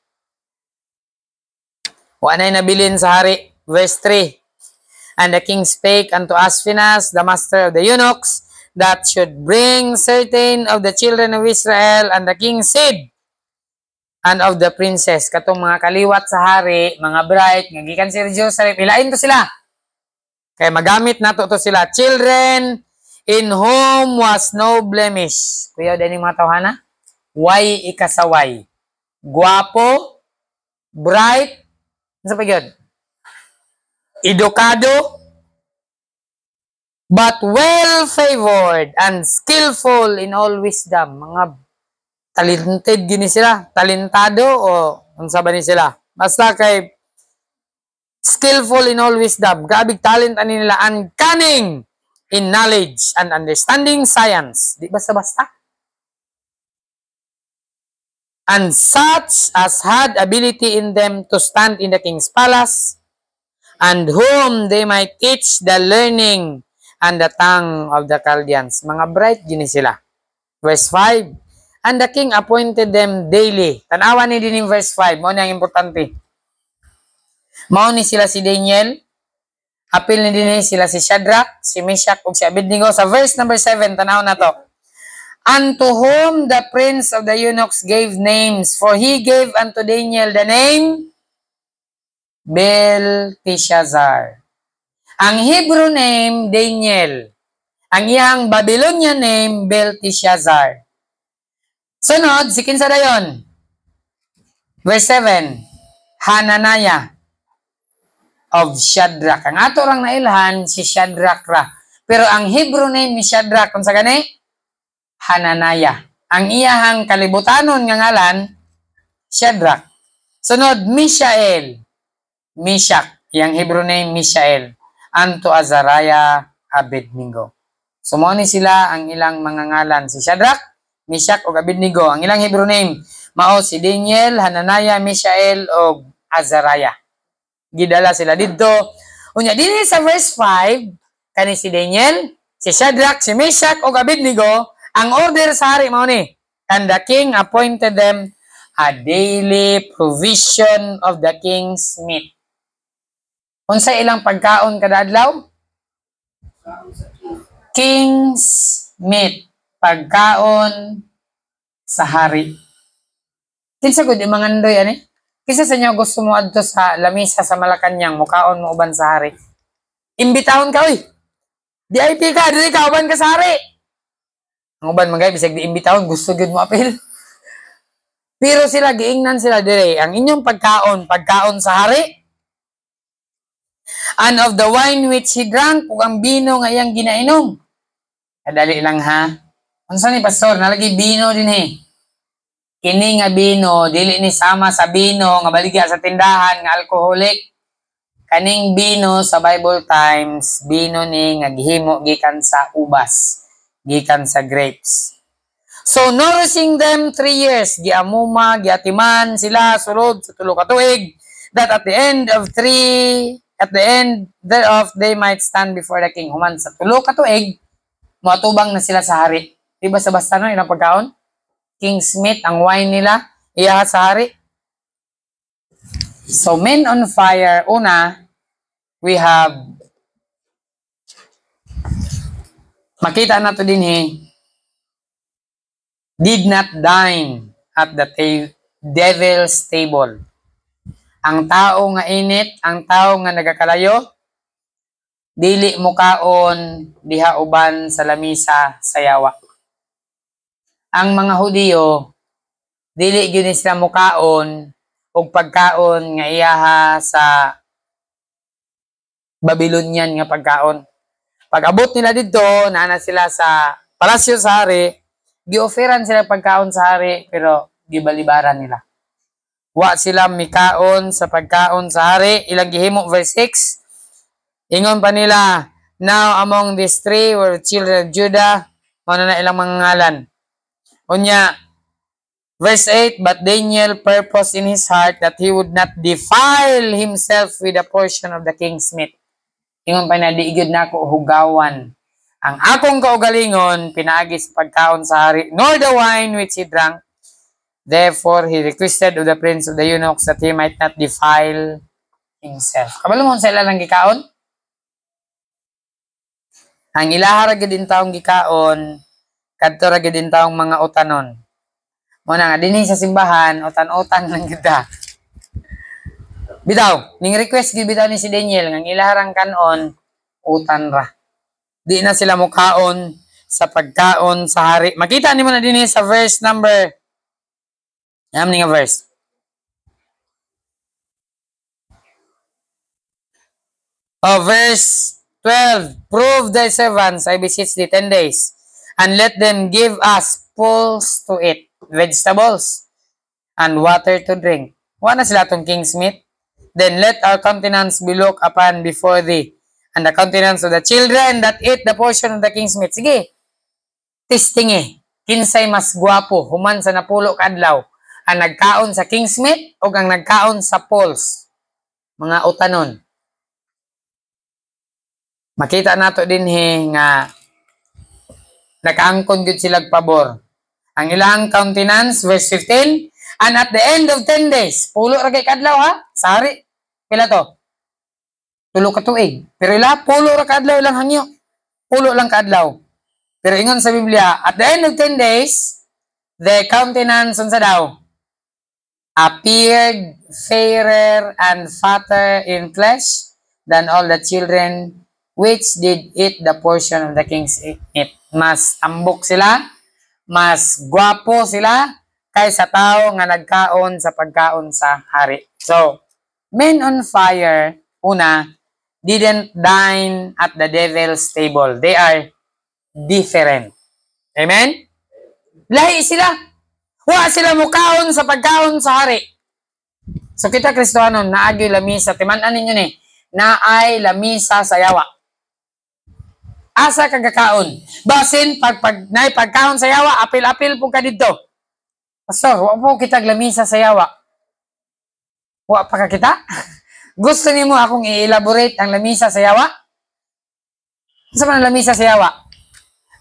Wala na nabilin sa hari. Verse 3. And the king spake unto Ashpenaz, the master of the eunuchs, that should bring certain of the children of Israel, and the king said, and of the princess, katong mga kaliwat sa hari, mga bright, nga gikan si Jerusalem, ilain to sila. Kaya magamit nato to sila. Children in whom was no blemish. Kuya, dining mga tawhana? Way ikasaway. Guwapo, bright, ano pa yun? Edukado, but well-favored and skillful in all wisdom. Mga talented gini sila. Talentado o unsa ba ni sila? Basta kay skillful in all wisdom. Grabe talent ani nila and cunning in knowledge and understanding science. Di basta-basta. And such as had ability in them to stand in the king's palace, and whom they might teach the learning and the tongue of the Chaldeans. Mga bright gini sila. Verse 5. And the king appointed them daily. Tanawa ni din yung verse 5. Mao na ang importante. Mao ni sila si Daniel. Apil ni din sila si Shadrach, si Meshach, ug si Abednego. Sa verse number 7, tanaw na to. Unto whom the prince of the eunuchs gave names, for he gave unto Daniel the name Belteshazzar. Ang Hebrew name, Daniel. Ang iyang Babylonian name, Belteshazzar. Sunod, si kinsa dayon? Verse 7. Hananiah of Shadrach. Ang ato rang nailhan, si Shadrach ra. Pero ang Hebrew name ni Shadrach, kung sa gani? Hananiah. Ang iyahang kalibutanon nga ngalan, Shadrach. Sunod, Mishael. Meshach, yang Hebrew name Mishael, anto Azariah, Abednego. Sumoni sila ang ilang mga ngalan, si Shadrach, Meshach ug Abednego. Ang ilang Hebrew name mao si Daniel, Hananiah, Mishael ug Azariah. Gidala sila didto. Unya dinhi sa verse 5 kani si Daniel, si Shadrach, si Meshach ug Abednego, ang order sa hari mao ni, and the king appointed them a daily provision of the king's meat. Unsa ilang pagkaon kada adlaw? King's meat. Pagkaon sa hari. Kinsa gud mga andoy ani? Kinsa sa inyo gusto mo adto sa lamisa sa Malacañang mukaon mo uban sa hari? Imbitahon ka oy. VIP ka, dili ka uban ka sa hari. Ang uban man gay bisag di imbitahon gusto gud mo apil. Pero sila, giingnan sila dire, ang inyong pagkaon sa hari, and of the wine which he drank, ug ang bino nga iyang ginainom. Kadali lang ha. Unsa ni pastor, nalagi bino din Kini nga bino, dili ni sama sa bino nga baligya sa tindahan nga alcoholic. Kaning bino sa Bible times, bino ni nga gihimo gikan sa ubas, gikan sa grapes. So, nourishing them 3 years, giamuma, giatiman sila sulod sa 3 ka tuig, that at the end thereof, they might stand before the king. Human sa 3 ka tuig, matubang na sila sa hari. Diba sa basta no, ilang pagkaon? King's Meat, ang wine nila, iya sa hari. So, men on fire, una, we have, makita na to din did not dine at the devil's table. Ang tao nga init, ang tao nga nagakalayo, dili mo kaon diha uban sa lamisa sa yawa. Ang mga Hudiyo, dili gyud sila mo kaon og pagkaon nga iyaha sa Babylonian nga pagkaon. Pag abot nila dito, naana sila sa palasyo sa hari, gioferan sila pagkaon sa hari, pero gibalibaran nila. Wa sila mikaon sa pagkaon sa hari. Ilang gihimo, verse 6. Ingon pa nila, now among these 3 were children of Judah, muna na ilang mga ngalan. Unya, verse 8, but Daniel purposed in his heart that he would not defile himself with a portion of the king's meat. Ingon pa na, di igid na ako hugawan. Ang akong kaugalingon, pinaagi sa pagkaon sa hari, nor the wine which he drank. Therefore, he requested of the prince of the eunuchs that he might not defile himself. Kabalo mo sa ilang gikaon? Ang ilaha ra din taong gikaon, kadto ra din taong mga utanon. Muna nga, dinhi sa simbahan, utan-utan lang kita. Bitaw, ning request gid bitaw ni si Daniel, ng ilaharang kanon, utan ra. Di na sila mukaon sa pagkaon sa hari. Makita nimo na din sa verse number, nga verse. Verse 12. Prove thy servants, I beseech thee, 10 days, and let them give us pulse to eat, vegetables, and water to drink. Wala sila tong king's meat. Then let our countenance be looked upon before thee, and the countenance of the children that eat the portion of the king's meat. Sige, testing kinsay mas guwapo, human sa napulo kadlaw, ang nagkaon sa king's meat o ang nagkaon sa pulse. Mga utanon. Makita nato din nga nakaangkon gud sila pabor. Ang ilang countenance, verse 15, and at the end of 10 days, pulo ra kay kadlaw sa hari. Pila to? 3 ka tuig. Pero ila, pulo ra kadlaw lang hangyo. Pulo lang kadlaw. Pero ingon sa Biblia, at the end of 10 days, the countenance, unsa daw? Appeared fairer and fatter in flesh than all the children which did eat the portion of the king's meat. Mas ambok sila, mas gwapo sila, kaysa tao nga nagkaon sa pagkaon sa hari. So, men on fire, una, didn't dine at the devil's table. They are different. Amen? Lahi sila. Wa sila mukaon sa pagkaon sa hari. So kita Kristiyano, naagyo lamisa. Timan-an ninyo ni, naay lamisa sa yawa. Asa kagakaon. Basin, naay pagkaon sa yawa, apil-apil po ka dito. Pastor, wa po kita lamisa sa yawa. Wa pa ka kita? Gusto niyo mo akong i-elaborate ang lamisa sa yawa? Ano man ang lamisa sa yawa?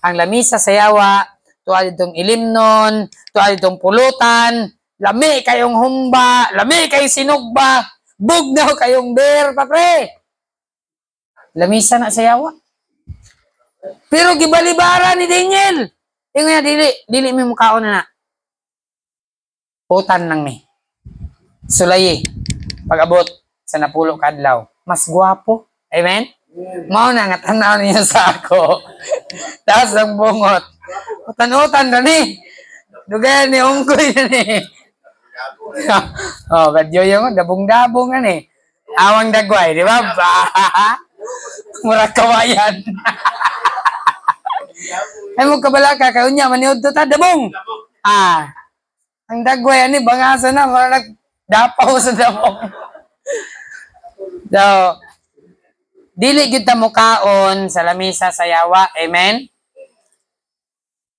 Ang lamisa sa yawa, tuwal itong ilimnon, tuwal itong pulutan, lami kayong humba, lami kayong sinugba, bugnaw kayong beer, papre. Lamisa na sa yawa. Pero gibalibara ni Daniel. Tingnan niya, dili may mukhaon na. Utan lang ni. Sulayi. Pag-abot sa napulo kadlaw. Mas gwapo. Amen? Mao na nga tanaw niya sa ako. Tapos ang bungot. Utan-utan na ni. Dugayan ni Ungkoy na ni. Oh, badyo yung dabong-dabong yan eh. Awang dagway, di ba? Murag kawayan. Ay mo kabala ka, kayo niya, maniod to ta, dabong. Ang dagway, ani, bangasa na, murag nagdapaw sa dabong. So, dili gyud ta mukaon sa lamisa sa yawa. Amen?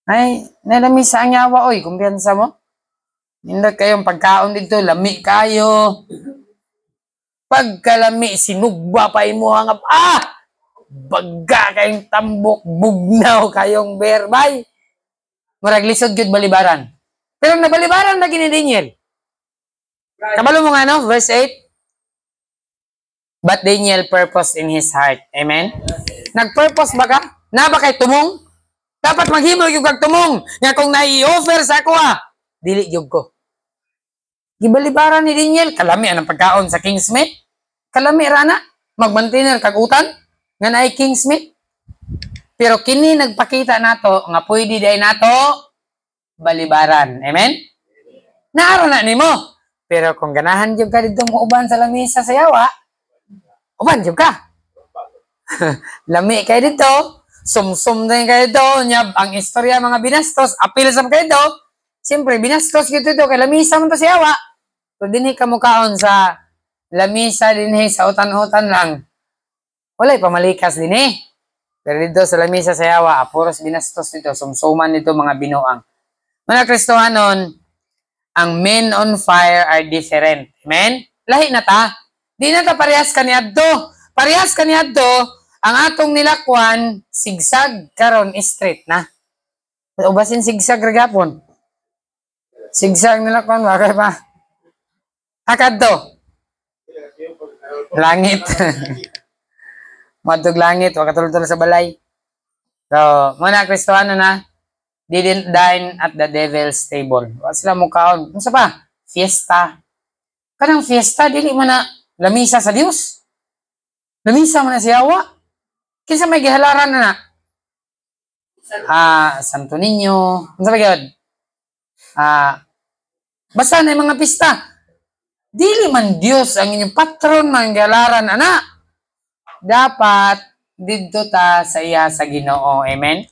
Ay, nalamisa ang yawa, oy, kumpiyansa mo? Hindi kayong pagkaon dito, lami kayo. Pagkalami, sinugba pa imo hangap, bagga kayong tambok, bugnaw kayong berbay. Murag lisod gyud balibaran. Pero nabalibaran na gini Daniel. Kabalo mo nga no, verse 8. But Daniel purposed in his heart. Amen? Nag-purpose ba ka? Na ba kay tumong? Dapat maghimo yung kag tumong. Nga kung nai-offer sa ako dili yung ko. Gibalibaran ni Daniel. Kalami anong pagkaon sa Kingsmith. Kalami rana. Magmantinel kagutan. Nga na Kingsmith. Pero kini nagpakita nato nga pwede day nato balibaran. Amen? Naaro na nimo. Pero kung ganahan yung ka dito mo uban sa lamisa sa yawa, uban yung ka. Lami kayo dito. Sum-sum din kayo dito. Ang istorya mga binastos. Apil sa kayo dito. Siyempre, binastos dito dito. Kaya lamisa mo to sa yawa. So, dinhi ka mukaon sa lamisa dinhi sa utan-utan lang. Wala'y pamalikas dinhi. Pero dito sa lamisa sa yawa, puros binastos dito. Sumsuman dito mga binuang. Mga Kristohanon, ang men on fire are different. Amen? Lahi na ta. Di na ta parehas kaniadto. Parehas kaniadto, ang atong nilakwan, sigsag, karon straight na. Ubasin sigsag ragapon. Sigsag nilakwan, bakit pa? Akad to. Langit. Matug langit, wakatulog-tulog sa balay. So, muna Kristohano na, didn't dine at the devil's table. Wala sila mukaon. Ano pa? Fiesta. Kanang fiesta, dili man na lamisa sa Dios. Lamisa man na sa yawa. Kinsa may gihalaran na na? Santo Niño. Ano ba yun? Basta na yung mga pista. Dili man Dios ang inyong patron man gihalaran, ana. Dapat didto ta sa iya sa Ginoo. Amen?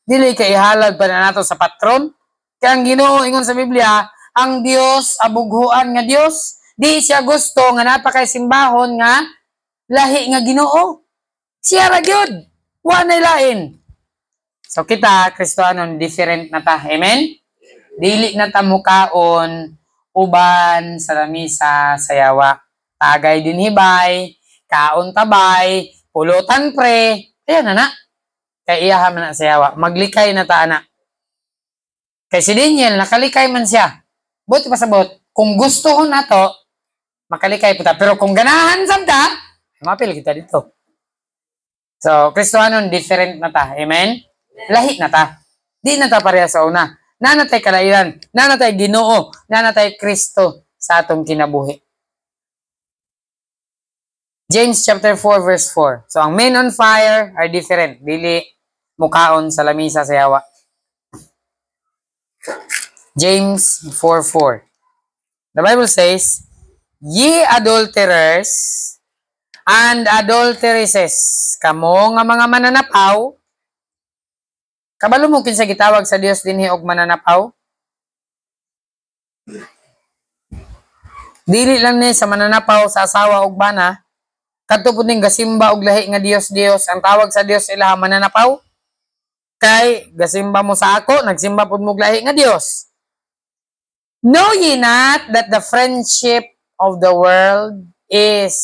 Dili kay ihalad pa na nato sa patron. Kaya ang Ginoo ingon sa Biblia, ang Dios abughuan nga Dios. Di siya gusto nga napakay simbahon nga lahi nga Ginoo. Siya ra gyud. Wa nay lain. So kita Kristohanon different na ta. Amen? Dili na ta mukaon uban sa lamisa sa yawa. Tagay din hibay, kaon tabay, pulutan pre. Ayan na. Kay iyaha man na sa yawa. Maglikay na ta ana. Kay si Daniel, nakalikay man siya. Buti pa sabot. Kung gusto ko na to, makalikay po ta. Pero kung ganahan samta, mapil kita dito. So, Kristohanon, different na ta. Amen? Lahi na ta. Di na ta pareha sa una. Nanatay kalairan. Nanatay Ginoo. Nanatay Kristo sa atong kinabuhi. James chapter 4 verse 4. So, ang men on fire are different. Dili mukaon sa lamisa sa yawa. James 4:4. The Bible says, ye adulterers and adulteresses, kamo nga mga mananapaw, kabalo mo kinsa gitawag sa Dios dinhi og mananapaw? Dili lang ni sa mananapaw sa asawa og bana, kadto pud ning gasimba og lahi nga Dios ang tawag sa Dios ilaha mananapaw. Kay gasimba mo sa ako, nagsimba pud mo og lahi nga Dios. Know ye not that the friendship of the world is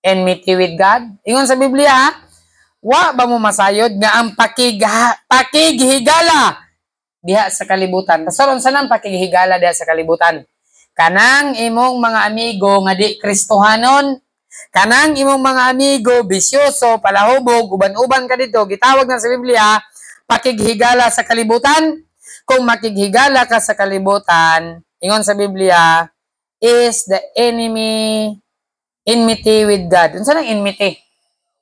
enmity with God? Ingon sa Biblia, wa ba mo masayod nga ang pakighigala diha sa kalibutan. Kasaron sa nang pakighigala diha sa kalibutan. Kanang imong mga amigo nga di Kristohanon, kanang imong mga amigo bisyoso, palahubog, uban-uban ka dito, gitawag na sa Biblia, pakighigala sa kalibutan. Kung makighigala ka sa kalibutan, ingon sa Biblia, is the enmity with God. Unsa nang enmity?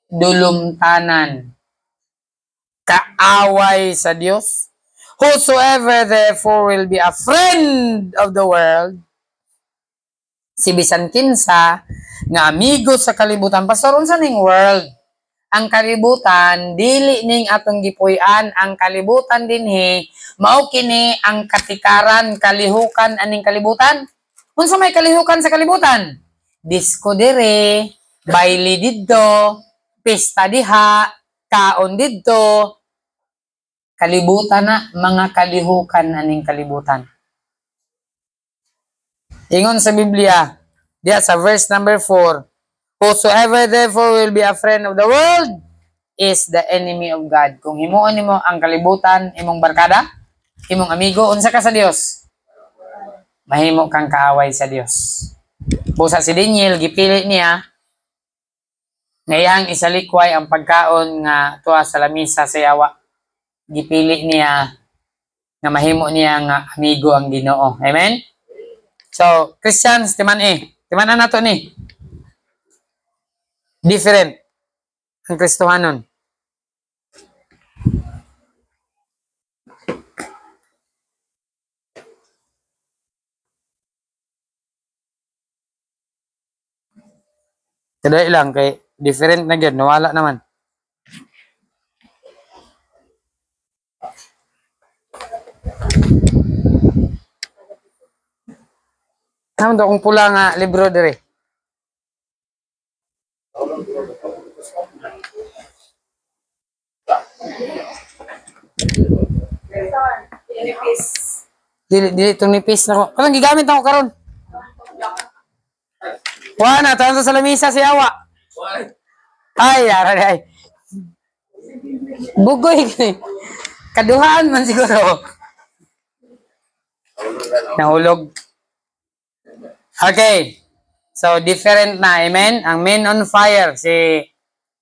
Dulumtanan. Kaaway sa Dios. Whosoever therefore will be a friend of the world, si bisan kinsa nga amigo sa kalibutan. Pastor, unsa ning world? Ang kalibutan dili ning atong gipuy-an, ang kalibutan dinhi mao kini ang katikaran, kalihukan aning kalibutan. Unsa may kalihukan sa kalibutan? Disco dire, baile didto, pista diha, kaon didto. Kalibutan na, mga kalihukan aning kalibutan. Ingon sa Biblia, diya sa verse number 4, whosoever therefore will be a friend of the world is the enemy of God. Kung himuon nimo ang kalibutan, imong barkada, imong amigo, unsa ka sa Dios? Mahimo kang kaaway sa Dios. Busa si Daniel, gipili niya nga iyang isalikway ang pagkaon nga tuwa sa lamisa sa yawa. Gipili niya nga mahimo niya nga amigo ang Ginoo. Amen? So, Christians, timan na to ni. Different ang Kristohanon. Kadai lang kay different na gyud, nawala naman. Naman daw kung pula nga libro dire. Dili itong nipis na ko. Anong gigamit ako karon? Wala, tanto sa lamisa si Awa. Ay, aray. Bugoy. Kaduhaan man siguro. Nahulog. Okay. So, different na. Amen? Ang men on fire, si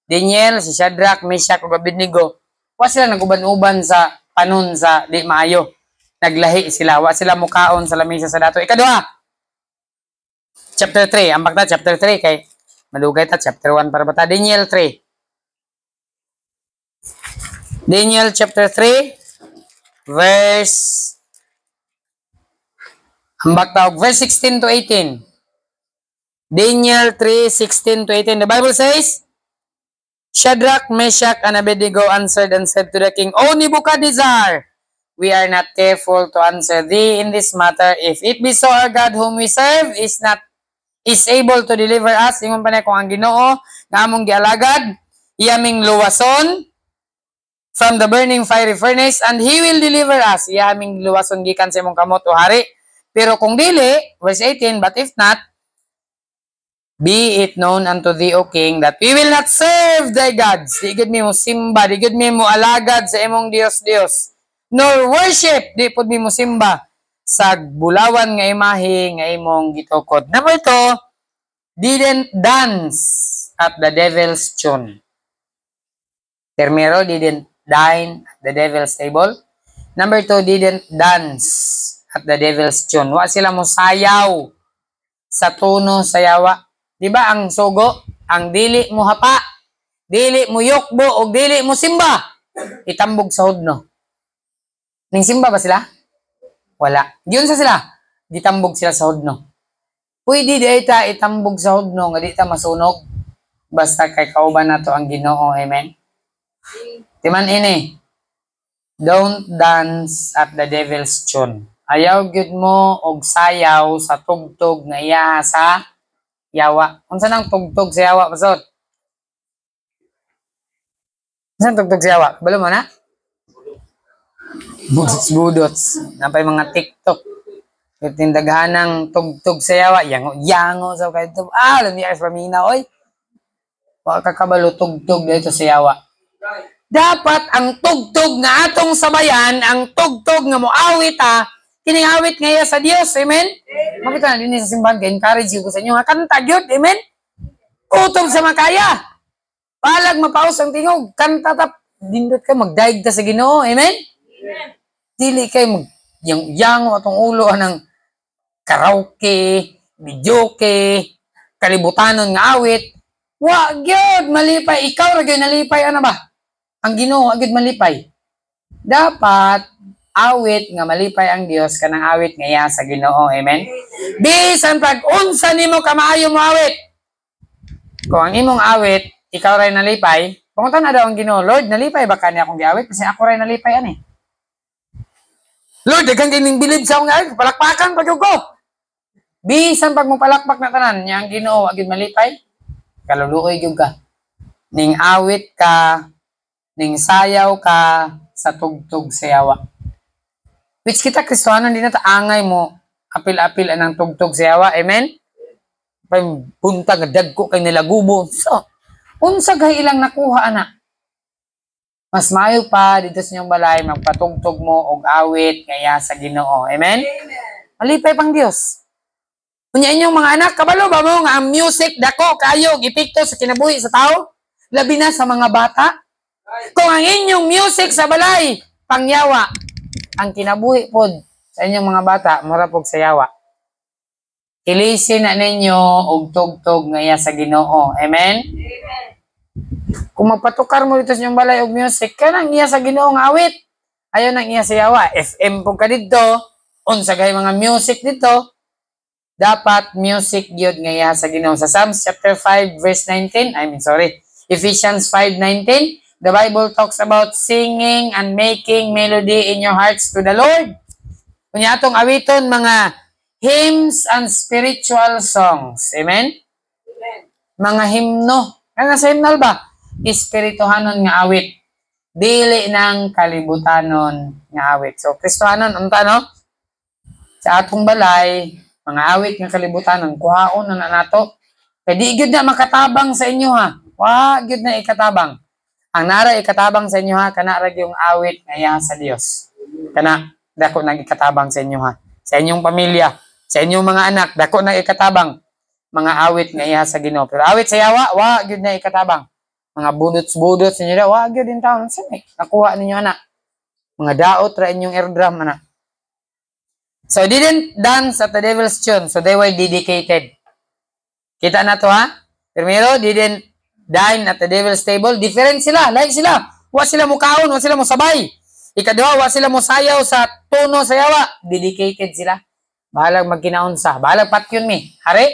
Daniel, si Shadrach, Meshach, ug Abednego, wa sila naguban-uban sa panon sa di maayo. Naglahi sila. Wa sila mukaon sa lamisa sa dato. Ikaduha. Chapter 3. Ambak na, chapter 3. Kay madugay ta, chapter 1 para bata. Daniel 3. Daniel chapter 3. Verse ambak ta, verse 16 to 18. Daniel 3:16 to 18. The Bible says, Shadrach, Meshach, and Abednego answered and said to the king, O Nebuchadnezzar, we are not careful to answer thee in this matter. If it be so, our God whom we serve is able to deliver us. Ingon pa na kung ang Ginoo nga among gialagad, iyaming luwason from the burning fiery furnace, and He will deliver us. Iyaming luwason gikan sa imong kamot o hari. Pero kung dili, verse 18, but if not, be it known unto thee, O king, that we will not serve thy gods. Di gud mi mo simba, di gud mi mo alagad sa imong Dios, nor worship, di pud mi mo simba sa bulawan nga imahe nga imong gitukod. Number 2, didn't dance at the devil's tune. Termero, didn't dine at the devil's table. Number 2, didn't dance at the devil's tune. Wa sila mo sayaw sa tuno sa yawa. Di ba ang sugo, ang dili mo hapa, dili mo yukbo, o dili mo simba, itambog sa hudno. Ning simba ba sila? Wala. Diyon sa sila, ditambog sila sa hudno. Pwede di ita itambog sa hudno, nga di ta masunog. Basta kay kauban na to ang Ginoo. Amen? Timan ini, don't dance at the devil's tune. Ayaw gyud mo og sayaw sa tugtog nga iya sa yawa. Unsa nang tugtog sa yawa, pastor? Unsa nang tugtog sa yawa? Balo mo na? Budots. Napay mga TikTok. Tindaghanang tugtog sa yawa. Yango sa kayto. Lamiyas pamina, oy. Wa kakabalo tugtog dito sa yawa. Dapat ang tugtog nga atong sabayan, ang tugtog nga moawit kiningawit ngaya sa Dios. Amen? Makita na din sa simbahan, encourage ko sa inyo, kanta gyud. Amen? Kutob sa makaya. Palag mapaus ang tingog, kanta tap, dindot ka, magdaig ta sa Ginoo. Amen? Amen. Dili kay yang atong ulo ng karaoke, videoke, kalibutanon nga awit. Wa gyud malipay, ikaw ra gyud nalipay ana ba? Ang Ginoo agad malipay. Dapat awit nga malipay ang Dios kanang awit nga iya sa Ginoo. Amen. Bisan pag unsa nimo ka maayo mo awit. Kung ang imong awit ikaw ray nalipay, pangutan na daw ang Ginoo, Lord, nalipay ba kani akong giawit kasi ako ray nalipay ani. Lord, daghang kining bilib sa akong awit, palakpakan pag ko. Bisan pag mo palakpak na tanan, nya ang Ginoo agid malipay, kaluluoy gyud ka. Ning awit ka, ning sayaw ka sa tugtog sayawa. Which kita Kristohanon din na angay mo apil-apil anang tugtog sayawa. Amen? Punta nga dagko kay nilagubo. So, unsa gay ilang nakuha ana? Mas maayo pa dito sa inyong balay magpatugtog mo og awit kaya sa Ginoo. Amen? Malipay pang Dios. Kunya inyong mga anak, kabalo ba mo nga ang music dako kayo gipikto sa kinabuhi sa tao? Labi na sa mga bata. Kung ang inyong music sa balay, pangyawa, ang kinabuhi pod sa inyong mga bata, mura pog sayawa. Ilisin na ninyo og tugtog nga iya sa Ginoo. Amen? Kung magpatukar mo dito sa inyong balay og music, kanang iya sa Ginoo nga awit. Ayaw nang iya sayawa. FM po ka dito, unsa gay mga music dito, dapat music gyud nga iya sa Ginoo. Sa Psalms chapter 5 verse 19, Ephesians 5:19, the Bible talks about singing and making melody in your hearts to the Lord. Kunya atong awiton mga hymns and spiritual songs. Amen? Amen. Mga himno. Ano sa hymnal ba? Espirituhanon nga awit. Dili ng kalibutanon nga awit. So, Kristohanon, unta no? Sa atong balay, mga awit nga kalibutanon, kuhaon na nato. Kaya di gyud na makatabang sa inyo ha. Wa gyud na ikatabang. Ang nara ikatabang sa inyo ha, kana ra yung awit nga sa Dios. Kana dako nang ikatabang sa inyo ha. Sa inyong pamilya, sa inyong mga anak, dako nang ikatabang mga awit nga sa Ginoo. Pero awit sa yawa, wa gyud na ikatabang. Mga budots-budots ninyo da, wa gyud din taon. Sini nakuha ninyo anak. Mga daot ra inyong eardrum anak. So didn't dance at the devil's tune, so they were dedicated. Kita na to ha? Primero, didn't dine at the devil's table. Different sila, like sila. Wa sila mo kaon, wa sila mo sabay. Ikaduha, wa sila mo sayaw sa tono sayawa. Dedicated sila. Bahalag magkinaon sa. Bahalag patyon mi. Hari,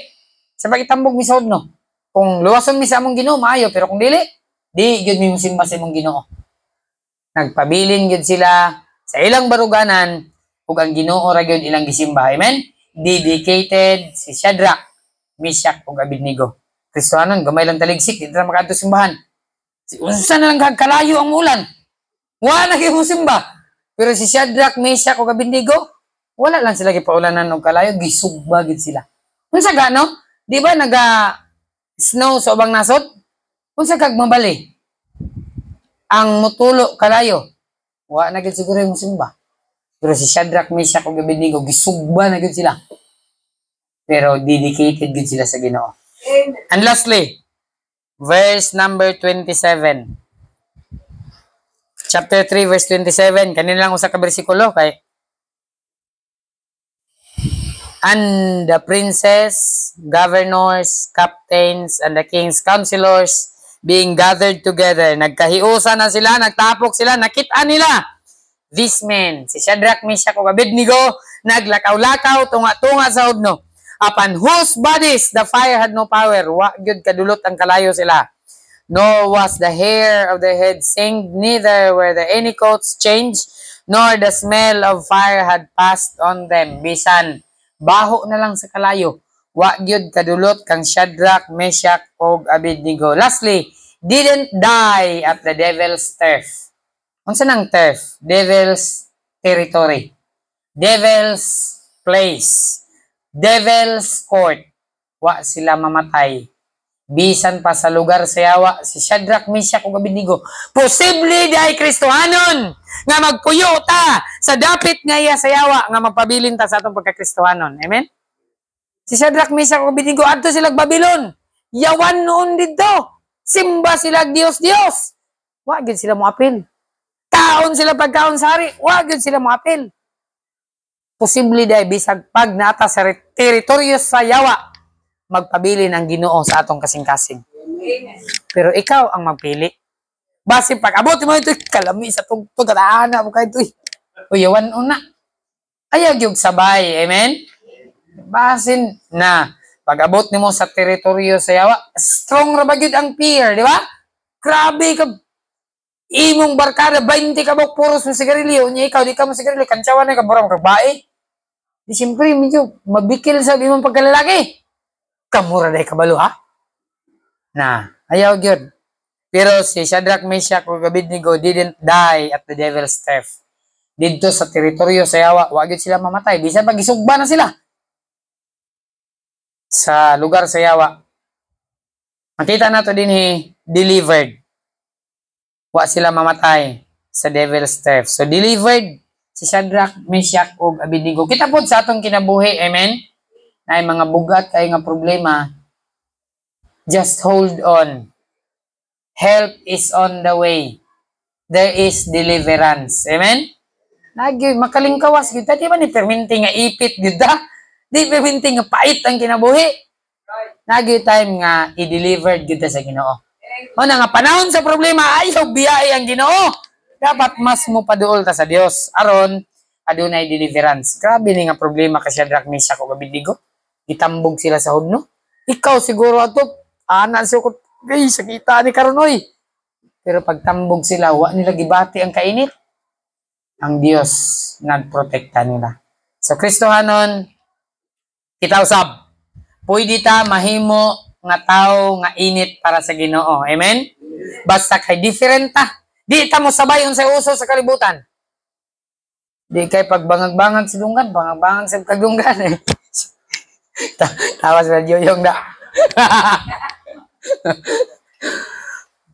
sa pagitambog mi sa no. Kung luwason mi sa among Ginoo, maayo. Pero kung dili, di gyud mi musimba sa among Ginoo. Nagpabilin gyud sila sa ilang baruganan ug ang Ginoo ra gyud ilang gisimba. Amen? Dedicated si Shadrach, Meshach ug Abednego. Kristohanon, gamay lang taligsik, dito na makadto simbahan. Unsa na lang kalayo ang ulan? Wala gyud mo simba. Pero si Shadrach, Meshach ug Abednego, wala lang sila gipaulanan og kalayo, gisugba gid sila. Unsa gano? Di ba naga snow sa ubang nasod? Unsa kag mabali? Ang mutulo kalayo. Wa na gid siguro yung simba. Pero si Shadrach, Meshach ug Abednego gisugba na gid sila. Pero dedicated gid sila sa Ginoo. And lastly, verse number 27. Chapter 3 verse 27, kanina lang usa ka bersikulo kay and the princes, governors, captains, and the king's counselors being gathered together. Nagkahiusa na sila, nagtapok sila, nakita nila. These men, si Shadrach, Meshach ug Abednego, naglakaw-lakaw, tunga-tunga sa hudno. Upon whose bodies the fire had no power. Wa gyud kadulot ang kalayo sila. Nor was the hair of their head singed, neither were there any coats changed, nor the smell of fire had passed on them. Bisan baho na lang sa kalayo. Wa gyud kadulot kang Shadrach, Meshach ug Abednego. Lastly, didn't die at the devil's turf. Unsa nang turf? Devil's territory. Devil's place. Devil's court. Wa sila mamatay. Bisan pa sa lugar sa yawa, si Shadrach, Meshach ug Abednego, posible di ay Kristohanon nga magpuyo ta sa dapit nga iya sa yawa nga magpabilin ta sa atong pagka-Kristohanon. Amen? Si Shadrach, Meshach ug Abednego adto sila Babylon. Yawan noon dito. Simba sila Dios. Wa gyud sila moapil. Kaon sila pagkaon sa hari, wa gyud sila moapil. Posible dahil bisag pag nata sa teritoryo sa yawa, magpabilin ang Ginoo sa atong kasing-kasing. Pero ikaw ang magpili. Base pag abot mo ito, kalami sa tugtog, kataana mo kayo ito. Uyawan una. Ayaw gyud sabay. Amen? Basin na. Pag-abot nimo sa teritoryo sa yawa, strong ra ba gyud ang fear, di ba? Grabe ka. Imong barkada, 20 ka bok puros mo sigarilyo. Unya ikaw, di ka mo sigarilyo. Kantsawan na ka, burang kagbae. Di siyempre, medyo mabikil sa imong pagkalalaki. Kamura na kabalo, ha? Na, ayaw gyud. Pero si Shadrach, Meshach, ug Abednego didn't die at the devil's theft. Dito sa teritoryo sa yawa, wag gyud sila mamatay. Bisan pag isugba na sila sa lugar sa yawa. Makita nato din delivered. Wa sila mamatay sa devil's theft. So delivered si Shadrach, Meshach ug Abednego. Kita pod sa atong kinabuhi, amen. Na ay mga bugat kay nga problema, just hold on. Help is on the way. There is deliverance. Amen? Lagi, makalingkawas. Di ba ni perminting nga ipit, di ba? Di perminting nga pait ang kinabuhi. Lagi time nga i-delivered kita sa Ginoo. O na nga, panahon sa problema, ayaw biyay ang Ginoo. Dapat mas mo paduol ta sa Dios. Aron, adunay deliverance. Grabe ni nga problema ka Shadrach, Meshach ug Abednego. Itambog sila sa hudno. Ikaw siguro ato, anak siya ko, guys, sakita ni Karunoy. Pero pagtambog sila, wa nila gibati ang kainit. Ang Dios nagprotekta nila. So Kristohanon, kita usab. Pwede ta mahimo nga tao nga init para sa Ginoo. Amen? Basta kay different ta. Di ta mo sabay unsay uso sa kalibutan. Di kay pagbangag-bangag sa dunggan, bangag-bangag sa kagdunggan. Tawas na yung da.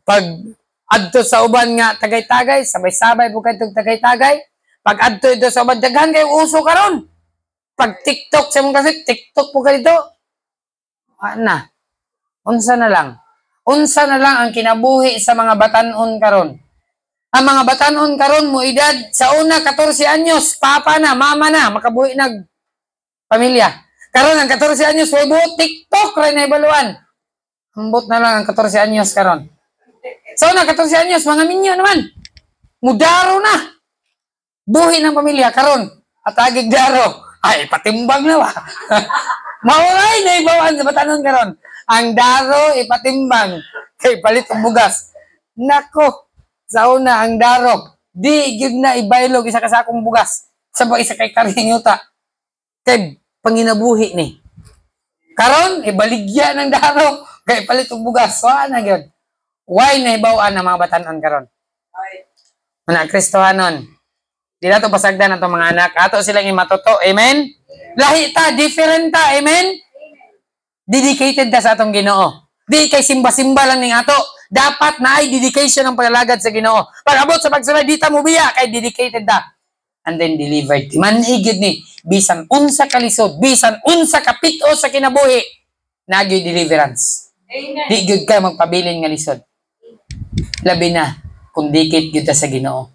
Pag adto sa uban nga tagay-tagay, sabay-sabay po kayo tagay-tagay. Pag adto ito sa uban, daghan kayo uso karon. Pag TikTok sa mong kasi, TikTok po kayo ito. Na. Unsa na lang. Unsa na lang ang kinabuhi sa mga batanon karon. Ang mga batanon karon mo edad sa una 14 anyos, papa na, mama na, makabuhi nag pamilya. Karon ang 14 anyos, way buot TikTok ray na ibaluan. Ambot na lang ang 14 anyos karon. So na 14 anyos, mga minyo naman. Mudaro na. Buhi ng pamilya karon at agig daro. Ay patimbang na ba. Mauray na ibawan sa batanon karon. Ang daro ipatimbang kay palit ang bugas. Nako, sa una ang daro di gyud na ibaylog isa ka sakong bugas. Sabay isa kay karing yuta. Kay panginabuhi ni. Karon ibaligya ng daro kay palit og bugas. So ana gyud. Why na ibawaan ang mga batanon karon? Mga Kristohanon. Di nato pasagdan ato mga anak. Ato silang imatoto. Amen? Lahi ta, different ta. Amen? Dedicated ta sa atong Ginoo. Di kay simba-simba lang ning ato. Dapat na ay dedication ang paglalagad sa Ginoo. Pag abot sa pagsulay, di ta mo biya kay dedicated ta. And then delivered. Manhigid ni, bisan unsa kalisod, bisan unsa kapito sa kinabuhi, nagyoy deliverance. Amen. Di gyud ka magpabilin nga lisod. Labi na kung dikit gyud ta sa Ginoo.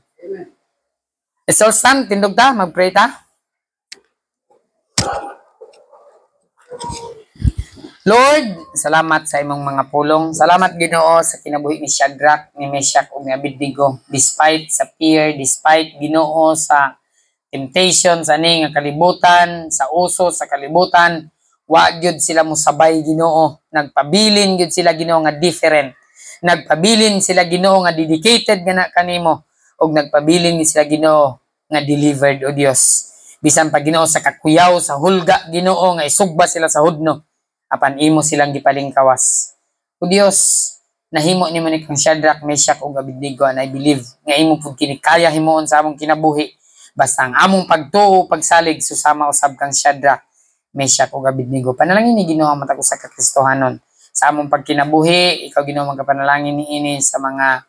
Let's all stand, tindog ta, magpray ta. Lord, salamat sa imong mga pulong. Salamat Ginoo sa kinabuhi ni Shadrach, ni Meshach ug ni Abednego. Despite sa fear, despite Ginoo sa temptation sa ani nga kalibutan, sa uso sa kalibutan, wa gyud sila mosabay Ginoo. Nagpabilin gyud sila Ginoo nga different. Nagpabilin sila Ginoo nga dedicated nga na kanimo ug nagpabilin ni sila Ginoo nga delivered o Dios. Bisan pa Ginoo sa kakuyaw sa hulga Ginoo nga isugba sila sa hudno. Apan imo silang gipalingkawas. O Dios, nahimo nimo ni kang Shadrach, Meshach ug Abednego and I believe nga imo pud kini kaya himuon sa among kinabuhi. Basta ang among pagtuo, pagsalig susama usab kang Shadrach, Meshach ug Abednego. Panalangin ni Ginoo matag usa ka Kristohanon sa among pagkinabuhi. Ikaw Ginoo magapanalangin niini sa mga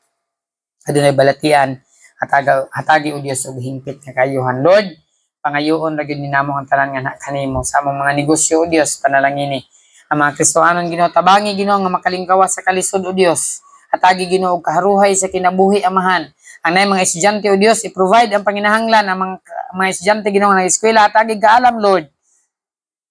adunay balatian. Hatagi o Dios og hingpit nga kayuhan. Lord, pangayoon ra gyud ni namo ang tanan nga na kanimo sa among mga negosyo o Dios. Panalangin ni ang mga Kristohanon Ginoo, tabangi Ginoo nga makalingkawas sa kalisod o Dios. Hatagi Ginoo og kaharuhay sa kinabuhi amahan. Ang nay mga estudyante o Dios, i-provide ang panginahanglan ang mga estudyante Ginoo nga eskwela. Hatagi kaalam Lord.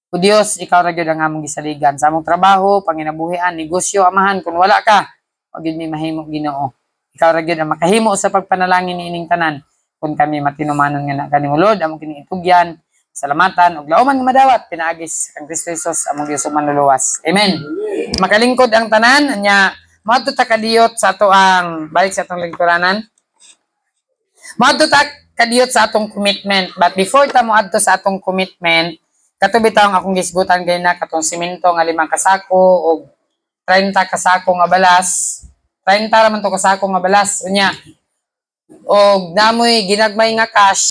O Dios, ikaw ra gyud ang among gisaligan sa among trabaho, panginabuhian, negosyo amahan. Kung wala ka, wag gyud mi mahimo Ginoo. Ikaw ra gyud ang makahimo sa pagpanalangin niining tanan. kung kami matinumanon nga na kanimo Lord among kini itugyan salamatan ug lauman nga madawat pinaagis kang Kristo Jesus among Dios ug manluluwas. Amen. Makalingkod ang tanan nya moadto ta kadiyot sa ato ang balik sa atong lingkuranan. Moadto ta kadiyot sa atong commitment. But before ta moadto sa atong commitment, katubi taong akong gisgutan gay na katong simento nga 5 kasako og 30 kasako nga balas. 30 ra man to kasako nga balas unya. Og namoy ginagmay nga cash